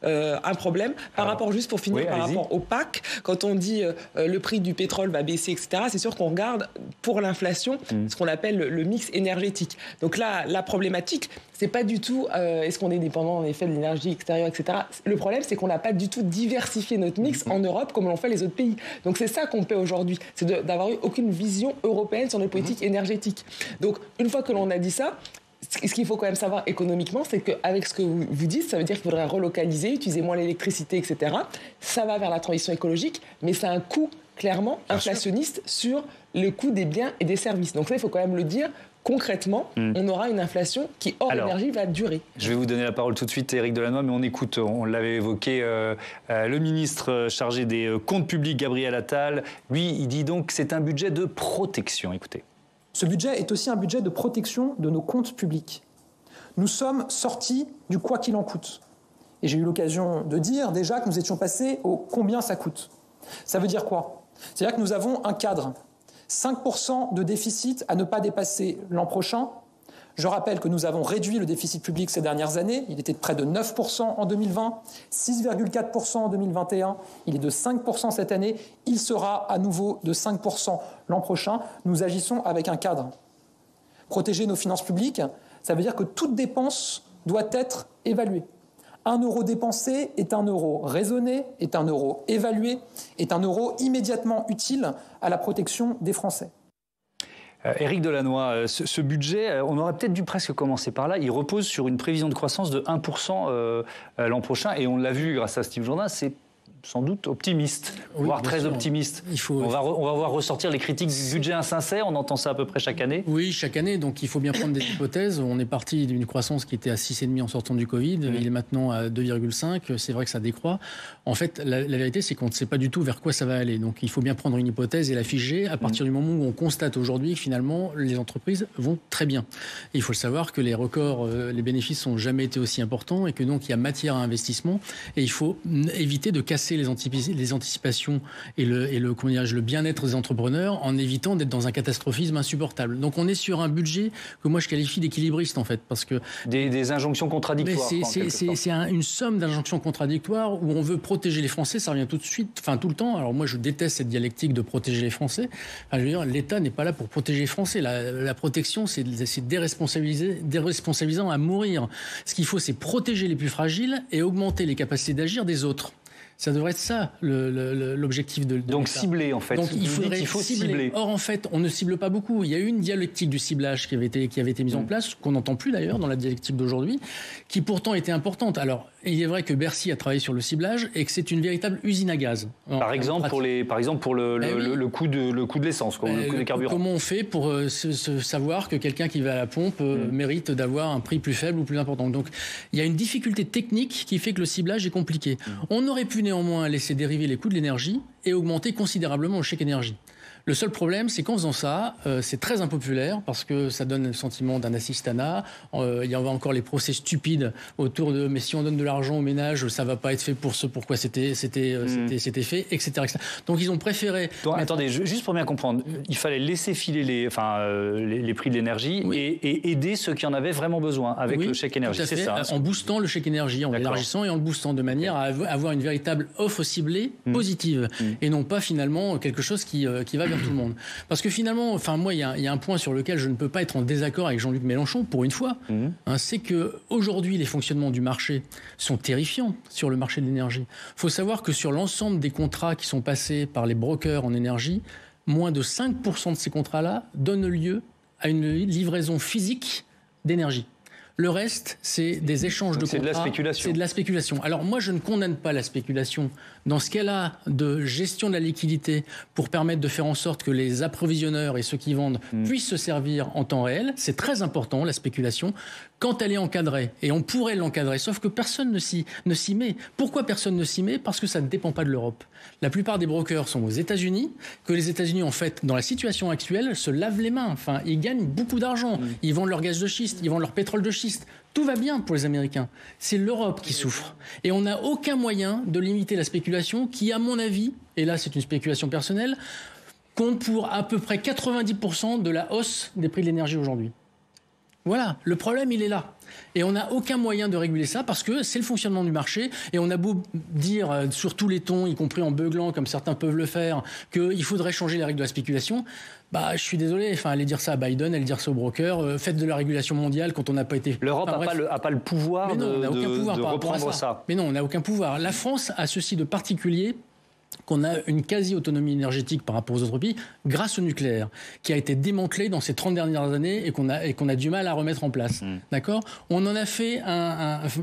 un problème. Par rapport, juste pour finir, par rapport au PAC, quand on dit le prix du pétrole va baisser, etc., c'est sûr qu'on regarde pour l'inflation ce qu'on appelle le mix énergétique. Donc là, la problématique, c'est pas du tout est-ce qu'on est dépendant en effet de l'énergie extérieure, etc. Le problème, c'est qu'on n'a pas du tout diversifié notre mix en Europe comme l'ont fait les autres pays. Donc c'est ça qu'on paie aujourd'hui, c'est d'avoir eu aucune vision européenne sur notre politique énergétique. Donc une fois que l'on a dit ça, ce qu'il faut quand même savoir économiquement, c'est qu'avec ce que vous dites, ça veut dire qu'il faudrait relocaliser, utiliser moins l'électricité, etc. Ça va vers la transition écologique, mais c'est un coût clairement inflationniste sur le coût des biens et des services. Donc ça, il faut quand même le dire. Concrètement, on aura une inflation qui, hors énergie, va durer. Je vais vous donner la parole tout de suite, Éric Delannoy, mais on écoute, on l'avait évoqué, le ministre chargé des comptes publics, Gabriel Attal. Lui, il dit donc que c'est un budget de protection. Écoutez. Ce budget est aussi un budget de protection de nos comptes publics. Nous sommes sortis du quoi qu'il en coûte. Et j'ai eu l'occasion de dire déjà que nous étions passés au combien ça coûte. Ça veut dire quoi ? C'est-à-dire que nous avons un cadre. 5% de déficit à ne pas dépasser l'an prochain. Je rappelle que nous avons réduit le déficit public ces dernières années. Il était de près de 9% en 2020, 6,4% en 2021. Il est de 5% cette année. Il sera à nouveau de 5% l'an prochain. Nous agissons avec un cadre. Protéger nos finances publiques, ça veut dire que toute dépense doit être évaluée. 1 euro dépensé est 1 euro raisonné, est 1 euro évalué, est 1 euro immédiatement utile à la protection des Français. Éric Delannoy, ce budget, on aurait peut-être dû presque commencer par là. Il repose sur une prévision de croissance de 1% l'an prochain. Et on l'a vu grâce à Steve Jourdain, c'est sans doute optimiste, voire très optimiste. On va voir ressortir les critiques du budget insincère, on entend ça à peu près chaque année. Oui, chaque année, donc il faut bien prendre des hypothèses. On est parti d'une croissance qui était à 6,5 en sortant du Covid, il est maintenant à 2,5, c'est vrai que ça décroît. En fait, la vérité, c'est qu'on ne sait pas du tout vers quoi ça va aller. Donc il faut bien prendre une hypothèse et la figer à partir du moment où on constate aujourd'hui que finalement, les entreprises vont très bien. Et il faut le savoir que les records, les bénéfices n'ont jamais été aussi importants et que donc il y a matière à investissement et il faut éviter de casser les anticipations et le bien-être des entrepreneurs en évitant d'être dans un catastrophisme insupportable. Donc on est sur un budget que moi je qualifie d'équilibriste en fait, parce que des injonctions contradictoires. C'est une somme d'injonctions contradictoires où on veut protéger les Français, ça revient tout de suite, enfin tout le temps. Alors moi je déteste cette dialectique de protéger les Français. Enfin, je veux dire, l'État n'est pas là pour protéger les Français. La protection, c'est déresponsabilisant à mourir. Ce qu'il faut, c'est protéger les plus fragiles et augmenter les capacités d'agir des autres. Ça devrait être ça, l'objectif de donc l'État. Cibler, en fait. Donc il faut cibler. Or, en fait, on ne cible pas beaucoup. Il y a eu une dialectique du ciblage qui avait été mise en place, qu'on n'entend plus d'ailleurs dans la dialectique d'aujourd'hui, qui pourtant était importante. Alors, il est vrai que Bercy a travaillé sur le ciblage et que c'est une véritable usine à gaz. Par exemple, pour le coût de l'essence, le coût des carburants. Comment on fait pour savoir que quelqu'un qui va à la pompe mérite d'avoir un prix plus faible ou plus important? Donc, il y a une difficulté technique qui fait que le ciblage est compliqué. On aurait pu néanmoins laisser dériver les coûts de l'énergie et augmenter considérablement le chèque énergie. Le seul problème, c'est qu'en faisant ça, c'est très impopulaire parce que ça donne le sentiment d'un assistanat. Il y a encore les procès stupides autour de « mais si on donne de l'argent aux ménages, ça va pas être fait pour ce pourquoi c'était fait, etc., etc. » Donc ils ont préféré... Attendez, juste pour bien comprendre, il fallait laisser filer les prix de l'énergie et aider ceux qui en avaient vraiment besoin avec le chèque énergie. C'est ça. En boostant le chèque énergie, en l'élargissant et en le boostant de manière à avoir une véritable offre ciblée positive et non pas finalement quelque chose qui va vers tout le monde. Parce que finalement, moi, il y a un point sur lequel je ne peux pas être en désaccord avec Jean-Luc Mélenchon, pour une fois, c'est qu'aujourd'hui, les fonctionnements du marché sont terrifiants sur le marché de l'énergie. Il faut savoir que sur l'ensemble des contrats qui sont passés par les brokers en énergie, moins de 5% de ces contrats-là donnent lieu à une livraison physique d'énergie. Le reste, c'est des échanges de contrats. C'est de la spéculation. C'est de la spéculation. Alors moi, je ne condamne pas la spéculation dans ce cas-là de gestion de la liquidité pour permettre de faire en sorte que les approvisionneurs et ceux qui vendent puissent se servir en temps réel. C'est très important, la spéculation, quand elle est encadrée. Et on pourrait l'encadrer, sauf que personne ne s'y met. Pourquoi personne ne s'y met? Parce que ça ne dépend pas de l'Europe. La plupart des brokers sont aux États-Unis, que les États-Unis, en fait, dans la situation actuelle, se lavent les mains. Enfin, ils gagnent beaucoup d'argent. Ils vendent leur gaz de schiste, ils vendent leur pétrole de schiste. Tout va bien pour les Américains. C'est l'Europe qui souffre. Et on n'a aucun moyen de limiter la spéculation qui, à mon avis, et là c'est une spéculation personnelle, compte pour à peu près 90% de la hausse des prix de l'énergie aujourd'hui. Voilà, le problème il est là. Et on n'a aucun moyen de réguler ça parce que c'est le fonctionnement du marché. Et on a beau dire sur tous les tons, y compris en beuglant, comme certains peuvent le faire, qu'il faudrait changer les règles de la spéculation. Je suis désolé, aller dire ça à Biden, aller dire ça aux brokers, faites de la régulation mondiale quand on n'a pas été... L'Europe n'a pas le pouvoir de reprendre ça. Mais non, on n'a aucun pouvoir. La France a ceci de particulier qu'on a une quasi-autonomie énergétique par rapport aux autres pays grâce au nucléaire, qui a été démantelé dans ces 30 dernières années et qu'on a du mal à remettre en place. D'accord ? On en a fait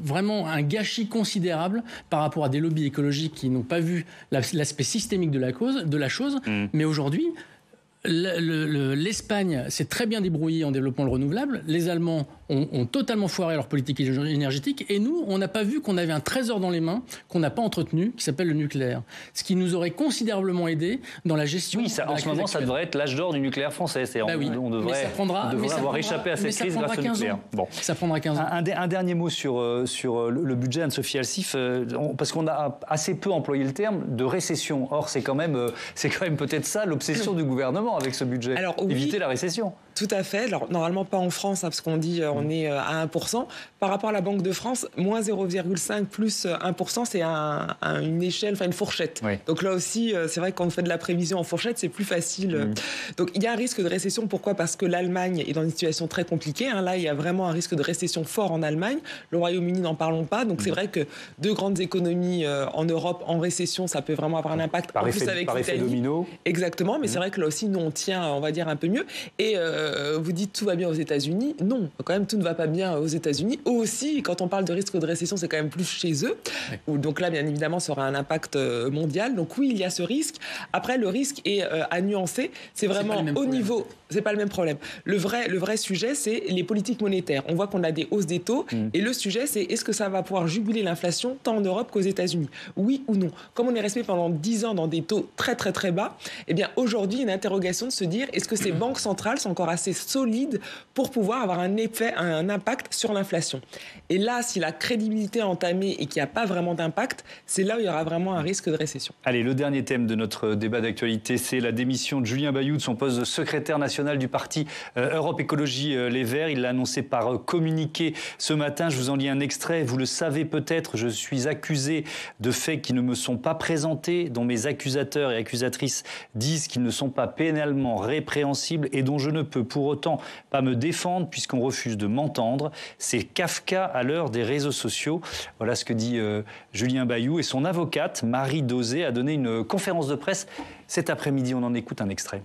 vraiment un gâchis considérable par rapport à des lobbies écologiques qui n'ont pas vu l'aspect systémique de la chose. Mais aujourd'hui, l'Espagne s'est très bien débrouillée en développant le renouvelable. Les Allemands ont totalement foiré leur politique énergétique. Et nous, on n'a pas vu qu'on avait un trésor dans les mains qu'on n'a pas entretenu, qui s'appelle le nucléaire. Ce qui nous aurait considérablement aidé dans la gestion. Oui, en ce moment, ça devrait être l'âge d'or du nucléaire français. On devrait avoir échappé à cette crise grâce au nucléaire. Bon. Ça prendra 15 ans. Un dernier mot sur le budget, Anne-Sophie Alsif, parce qu'on a assez peu employé le terme de récession. Or, c'est quand même peut-être ça l'obsession du gouvernement avec ce budget. Alors, éviter la récession. Tout à fait. Alors, normalement, pas en France, parce qu'on dit on est à 1%. Par rapport à la Banque de France, moins 0,5 plus 1%, c'est une échelle, une fourchette. Oui. Donc là aussi, c'est vrai que quand on fait de la prévision en fourchette, c'est plus facile. Donc, il y a un risque de récession. Pourquoi ? Parce que l'Allemagne est dans une situation très compliquée. Là, il y a vraiment un risque de récession fort en Allemagne. Le Royaume-Uni, n'en parlons pas. Donc, c'est vrai que deux grandes économies en Europe en récession, ça peut vraiment avoir un impact. Par effet domino. Exactement. Mais c'est vrai que là aussi, nous, on tient, on va dire, un peu mieux. Et vous dites tout va bien aux États-Unis. Non, quand même, tout ne va pas bien aux États-Unis. Aussi, quand on parle de risque de récession, c'est quand même plus chez eux. Oui. Donc là, bien évidemment, ça aura un impact mondial. Donc oui, il y a ce risque. Après, le risque est à nuancer. C'est vraiment au niveau... C'est pas le même problème. Le vrai sujet, c'est les politiques monétaires. On voit qu'on a des hausses des taux. Et le sujet, c'est est-ce que ça va pouvoir juguler l'inflation tant en Europe qu'aux États-Unis? Oui ou non? Comme on est resté pendant 10 ans dans des taux très, très, très bas, eh bien, aujourd'hui, une interrogation de se dire est-ce que ces banques centrales sont encore assez solides pour pouvoir avoir un impact sur l'inflation? Et là, si la crédibilité est entamée et qu'il n'y a pas vraiment d'impact, c'est là où il y aura vraiment un risque de récession. Allez, le dernier thème de notre débat d'actualité, c'est la démission de Julien Bayou de son poste de secrétaire national du parti Europe Écologie Les Verts. Il l'a annoncé par communiqué ce matin. Je vous en lis un extrait. Vous le savez peut-être, je suis accusé de faits qui ne me sont pas présentés, dont mes accusateurs et accusatrices disent qu'ils ne sont pas pénalement répréhensibles et dont je ne peux pour autant pas me défendre puisqu'on refuse de m'entendre. C'est Kafka à l'heure des réseaux sociaux. Voilà ce que dit Julien Bayou. Et son avocate, Marie Dosé, a donné une conférence de presse cet après-midi. On en écoute un extrait.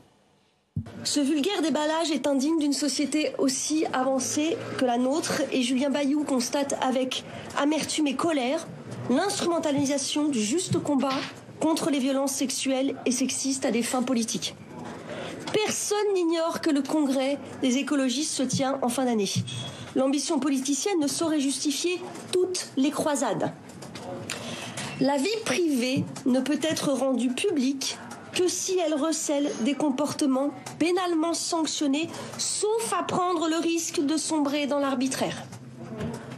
Ce vulgaire déballage est indigne d'une société aussi avancée que la nôtre et Julien Bayou constate avec amertume et colère l'instrumentalisation du juste combat contre les violences sexuelles et sexistes à des fins politiques. Personne n'ignore que le congrès des écologistes se tient en fin d'année. L'ambition politicienne ne saurait justifier toutes les croisades. La vie privée ne peut être rendue publique que si elle recèle des comportements pénalement sanctionnés, sauf à prendre le risque de sombrer dans l'arbitraire.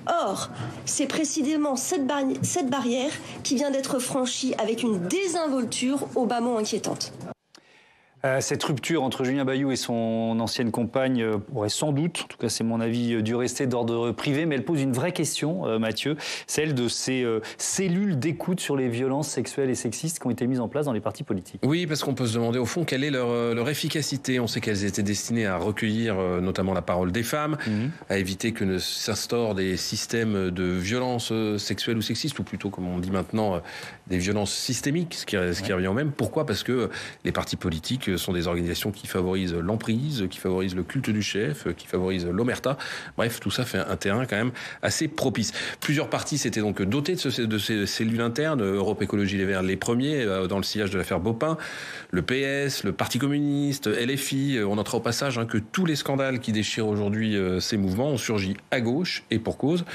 Or, c'est précisément cette barrière qui vient d'être franchie avec une désinvolture au bas mot inquiétante. Cette rupture entre Julien Bayou et son ancienne compagne pourrait sans doute, en tout cas c'est mon avis, dû rester d'ordre privé, mais elle pose une vraie question, Mathieu, celle de ces cellules d'écoute sur les violences sexuelles et sexistes qui ont été mises en place dans les partis politiques. Oui, parce qu'on peut se demander au fond quelle est leur efficacité. On sait qu'elles étaient destinées à recueillir notamment la parole des femmes, à éviter que ne s'instaurent des systèmes de violences sexuelles ou sexistes, ou plutôt, comme on dit maintenant, des violences systémiques, ce qui revient au même. Pourquoi ? Parce que les partis politiques sont des organisations qui favorisent l'emprise, qui favorisent le culte du chef, qui favorisent l'omerta. Bref, tout ça fait un terrain quand même assez propice. Plusieurs partis s'étaient donc dotés de ces cellules internes. Europe Écologie Les Verts, les premiers, dans le sillage de l'affaire Bopin. Le PS, le Parti communiste, LFI. On notera au passage que tous les scandales qui déchirent aujourd'hui ces mouvements ont surgi à gauche, et pour cause.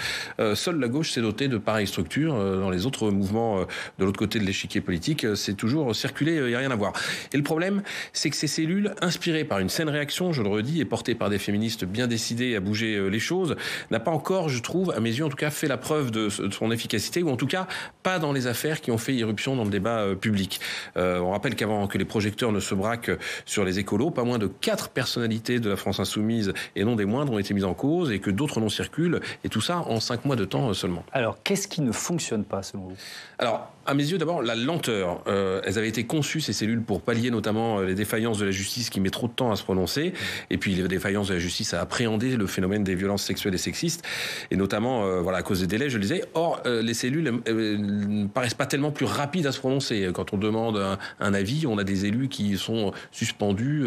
Seule la gauche s'est dotée de pareilles structures. Dans les autres mouvements de l'autre côté de l'échiquier politique, c'est toujours circulé, il n'y a rien à voir. Et le problème, c'est que ces cellules, inspirées par une saine réaction, je le redis, et portées par des féministes bien décidées à bouger les choses, n'a pas encore, je trouve, à mes yeux en tout cas, fait la preuve de son efficacité, ou en tout cas pas dans les affaires qui ont fait irruption dans le débat public. On rappelle qu'avant que les projecteurs ne se braquent sur les écolos, pas moins de 4 personnalités de la France insoumise, et non des moindres, ont été mises en cause, et que d'autres noms circulent, et tout ça en 5 mois de temps seulement. Alors, qu'est-ce qui ne fonctionne pas selon vous ? Alors, à mes yeux, d'abord, la lenteur. Elles avaient été conçues, ces cellules, pour pallier notamment les défaillances de la justice qui met trop de temps à se prononcer, et puis les défaillances de la justice à appréhender le phénomène des violences sexuelles et sexistes, et notamment à cause des délais, je le disais. Or, les cellules ne paraissent pas tellement plus rapides à se prononcer. Quand on demande un avis, on a des élus qui sont suspendus,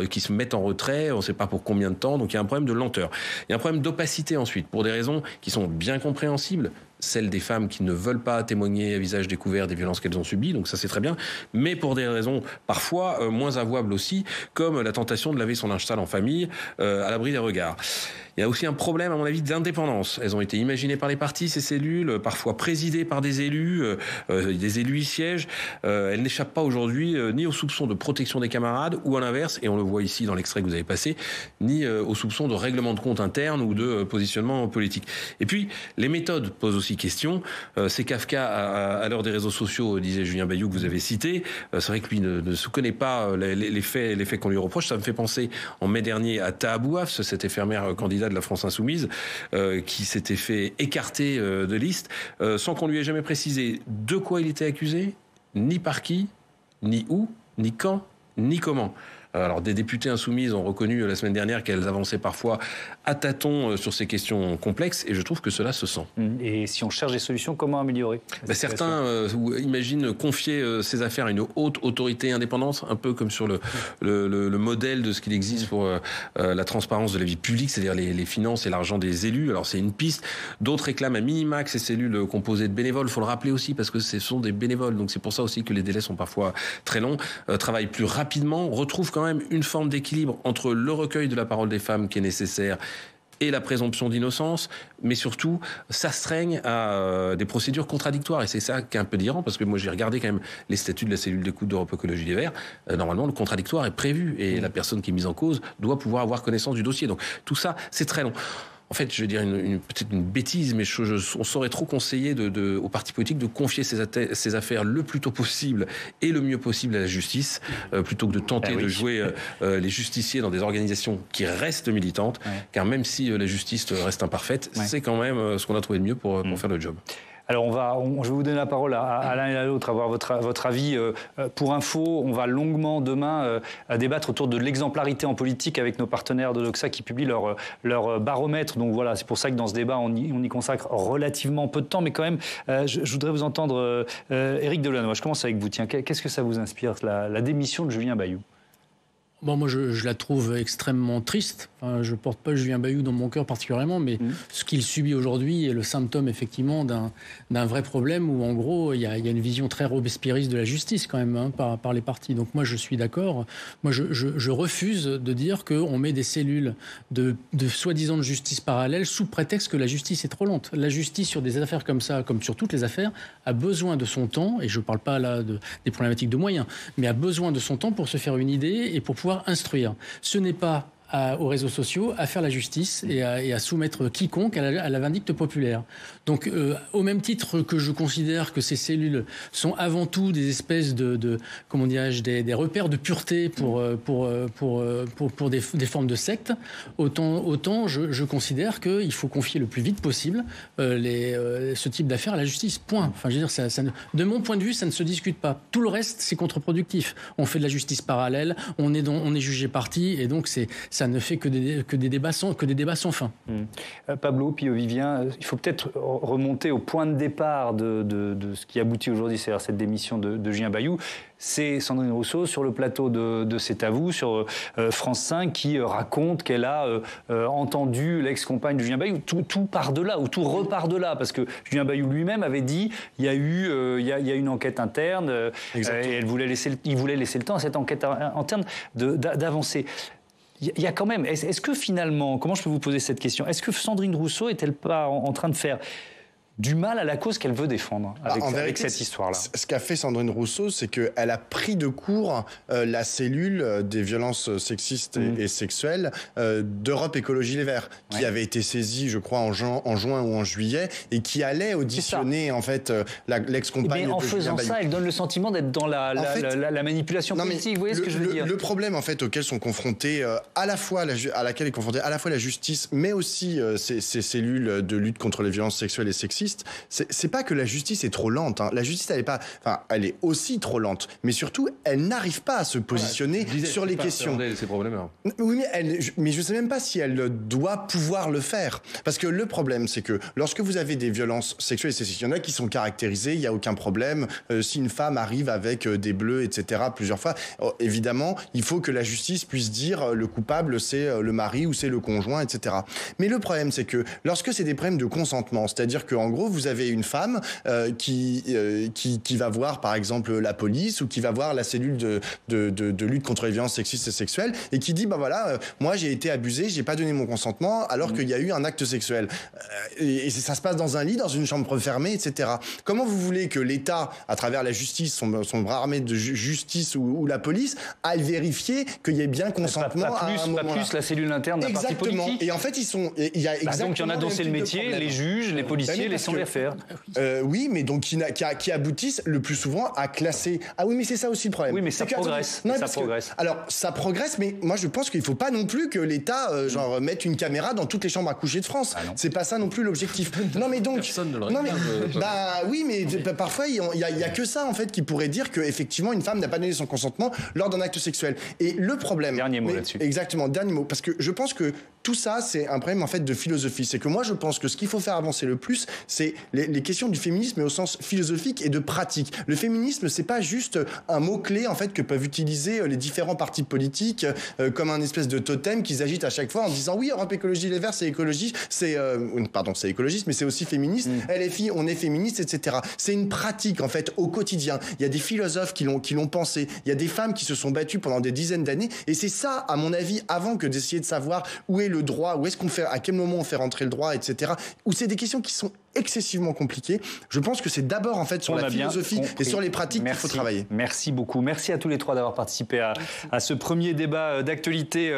qui se mettent en retrait, on ne sait pas pour combien de temps, donc il y a un problème de lenteur. Il y a un problème d'opacité ensuite, pour des raisons qui sont bien compréhensibles. Celles des femmes qui ne veulent pas témoigner à visage découvert des violences qu'elles ont subies, donc ça c'est très bien, mais pour des raisons parfois moins avouables aussi, comme la tentation de laver son linge sale en famille, à l'abri des regards. Il y a aussi un problème, à mon avis, d'indépendance. Elles ont été imaginées par les partis, ces cellules, parfois présidées par des élus y siègent. Elles n'échappent pas aujourd'hui ni aux soupçons de protection des camarades, ou à l'inverse, et on le voit ici dans l'extrait que vous avez passé, ni aux soupçons de règlement de compte interne ou de positionnement politique. Et puis, les méthodes posent aussi question. C'est Kafka à l'heure des réseaux sociaux, disait Julien Bayou, que vous avez cité. C'est vrai que lui ne se connaît pas les faits qu'on lui reproche. Ça me fait penser, en mai dernier, à Taha Bouaf, cette éphémère candidate de la France insoumise, qui s'était fait écarter de liste, sans qu'on lui ait jamais précisé de quoi il était accusé, ni par qui, ni où, ni quand, ni comment. Alors des députés insoumises ont reconnu la semaine dernière qu'elles avançaient parfois à tâtons sur ces questions complexes, et je trouve que cela se sent. Et si on cherche des solutions, comment améliorer ? Certains imaginent confier ces affaires à une haute autorité indépendante, un peu comme sur le modèle de ce qu'il existe pour la transparence de la vie publique, c'est-à-dire les finances et l'argent des élus. Alors c'est une piste. D'autres réclament à minima que ces cellules composées de bénévoles, il faut le rappeler aussi, parce que ce sont des bénévoles, donc c'est pour ça aussi que les délais sont parfois très longs, travaillent plus rapidement, retrouvent quand même une forme d'équilibre entre le recueil de la parole des femmes qui est nécessaire et la présomption d'innocence, mais surtout s'astreignent à des procédures contradictoires. Et c'est ça qui est un peu délirant, parce que moi j'ai regardé quand même les statuts de la cellule d'écoute d'Europe Écologie Les Verts. Normalement, le contradictoire est prévu, et la personne qui est mise en cause doit pouvoir avoir connaissance du dossier. Donc tout ça, c'est très long. En fait, je vais dire peut-être une bêtise, mais on saurait trop conseiller aux partis politiques de confier ces affaires le plus tôt possible et le mieux possible à la justice, plutôt que de tenter de jouer les justiciers dans des organisations qui restent militantes, car même si la justice reste imparfaite, c'est quand même ce qu'on a trouvé de mieux pour faire le job. Alors je vais vous donner la parole à l'un et à l'autre, avoir votre avis. Pour info, on va longuement demain débattre autour de l'exemplarité en politique avec nos partenaires de Doxa qui publient leur baromètre. Donc voilà, c'est pour ça que dans ce débat, on y consacre relativement peu de temps. Mais quand même, je voudrais vous entendre, Éric Delannoy. Je commence avec vous. Tiens, qu'est-ce que ça vous inspire, la démission de Julien Bayou ? Bon, moi, je la trouve extrêmement triste. Enfin, je ne porte pas Julien Bayou dans mon cœur particulièrement, mais ce qu'il subit aujourd'hui est le symptôme, effectivement, d'un vrai problème où, en gros, il y a une vision très robespierriste de la justice, quand même, par les partis. Donc, moi, je suis d'accord. Moi, je refuse de dire qu'on met des cellules de soi-disant de justice parallèle sous prétexte que la justice est trop lente. La justice, sur des affaires comme ça, comme sur toutes les affaires, a besoin de son temps, et je ne parle pas là des problématiques de moyens, mais a besoin de son temps pour se faire une idée et pour pouvoir instruire. Ce n'est pas aux réseaux sociaux à faire la justice et à soumettre quiconque à la vindicte populaire. Donc, au même titre que je considère que ces cellules sont avant tout des espèces comment dirais-je, des repères de pureté pour des formes de sectes, autant je considère qu'il faut confier le plus vite possible ce type d'affaires à la justice. Point. Enfin, je veux dire, de mon point de vue, ça ne se discute pas. Tout le reste, c'est contre-productif. On fait de la justice parallèle, on est jugé parti, et donc ça ne fait que des débats sans fin. Pablo, puis Vivien, il faut peut-être remonter au point de départ de ce qui aboutit aujourd'hui, c'est-à-dire cette démission de Julien Bayou. C'est Sandrine Rousseau sur le plateau de C'est à vous, sur France 5, qui raconte qu'elle a entendu l'ex-compagne de Julien Bayou. Tout part de là, ou tout repart de là, parce que Julien Bayou lui-même avait dit il y a une enquête interne, et il voulait laisser le temps à cette enquête interne d'avancer. Il y a quand même, est-ce que finalement, comment je peux vous poser cette question, est-ce que Sandrine Rousseau est-elle pas en train de faire du mal à la cause qu'elle veut défendre avec cette histoire-là? Ce qu'a fait Sandrine Rousseau, c'est qu'elle a pris de court la cellule des violences sexistes et sexuelles d'Europe Écologie Les Verts, qui avait été saisie, je crois, en juin ou en juillet, et qui allait auditionner en fait l'ex-compagne de Julien Bayou. En faisant ça, elle donne le sentiment d'être dans la manipulation politique. Vous voyez ce que je veux dire? Le problème en fait auquel sont confrontés à laquelle est confrontée à la fois la justice, mais aussi ces cellules de lutte contre les violences sexuelles et sexistes. C'est pas que la justice est trop lente. La justice, elle est aussi trop lente, mais surtout, elle n'arrive pas à se positionner sur les questions. Ces problèmes. Oui, mais je sais même pas si elle doit pouvoir le faire, parce que le problème, c'est que lorsque vous avez des violences sexuelles et sexistes, il y en a qui sont caractérisées, il y a aucun problème. Si une femme arrive avec des bleus, etc., plusieurs fois, évidemment, il faut que la justice puisse dire le coupable, c'est le mari ou c'est le conjoint, etc. Mais le problème, c'est que lorsque c'est des problèmes de consentement, c'est-à-dire que en gros, vous avez une femme qui va voir, par exemple, la police ou qui va voir la cellule de lutte contre les violences sexistes et sexuelles et qui dit, moi, j'ai été abusée, j'ai pas donné mon consentement alors qu'il y a eu un acte sexuel. Et ça se passe dans un lit, dans une chambre fermée, etc. Comment vous voulez que l'État, à travers la justice, son bras armé de justice ou la police, aille vérifier qu'il y ait bien consentement à un moment-là? Pas plus la cellule interne d'un parti politique. Et en fait, il y a exactement donc il y en a dont c'est le métier, les juges, les policiers, les façon de les faire. Oui, mais donc qui aboutissent le plus souvent à classer. Ah oui, mais c'est ça aussi le problème. Oui, mais ça progresse. Non, ça progresse. Alors, ça progresse, mais moi je pense qu'il ne faut pas non plus que l'État mette une caméra dans toutes les chambres à coucher de France. C'est pas ça non plus l'objectif. Non, mais donc. Personne ne le réclame. Oui, mais parfois il y a que ça en fait qui pourrait dire que effectivement une femme n'a pas donné son consentement lors d'un acte sexuel. Et le problème. Dernier mot là-dessus. Exactement, dernier mot, parce que je pense que tout ça, c'est un problème en fait de philosophie. C'est que moi, je pense que ce qu'il faut faire avancer le plus, c'est les questions du féminisme, mais au sens philosophique et de pratique. Le féminisme, c'est pas juste un mot-clé en fait que peuvent utiliser les différents partis politiques comme un espèce de totem qu'ils agitent à chaque fois en disant oui, Europe Écologie Les Verts, c'est écologie, c'est écologiste, mais c'est aussi féministe. LFI, on est féministe, etc. C'est une pratique en fait au quotidien. Il y a des philosophes qui l'ont pensé. Il y a des femmes qui se sont battues pendant des dizaines d'années, et c'est ça, à mon avis, avant que d'essayer de savoir où est le droit, où est-ce qu'on fait, à quel moment on fait rentrer le droit, etc. Où c'est des questions qui sont excessivement compliquées. Je pense que c'est d'abord en fait sur la philosophie et sur les pratiques qu'il faut travailler. Merci beaucoup. Merci à tous les trois d'avoir participé à ce premier débat d'actualité.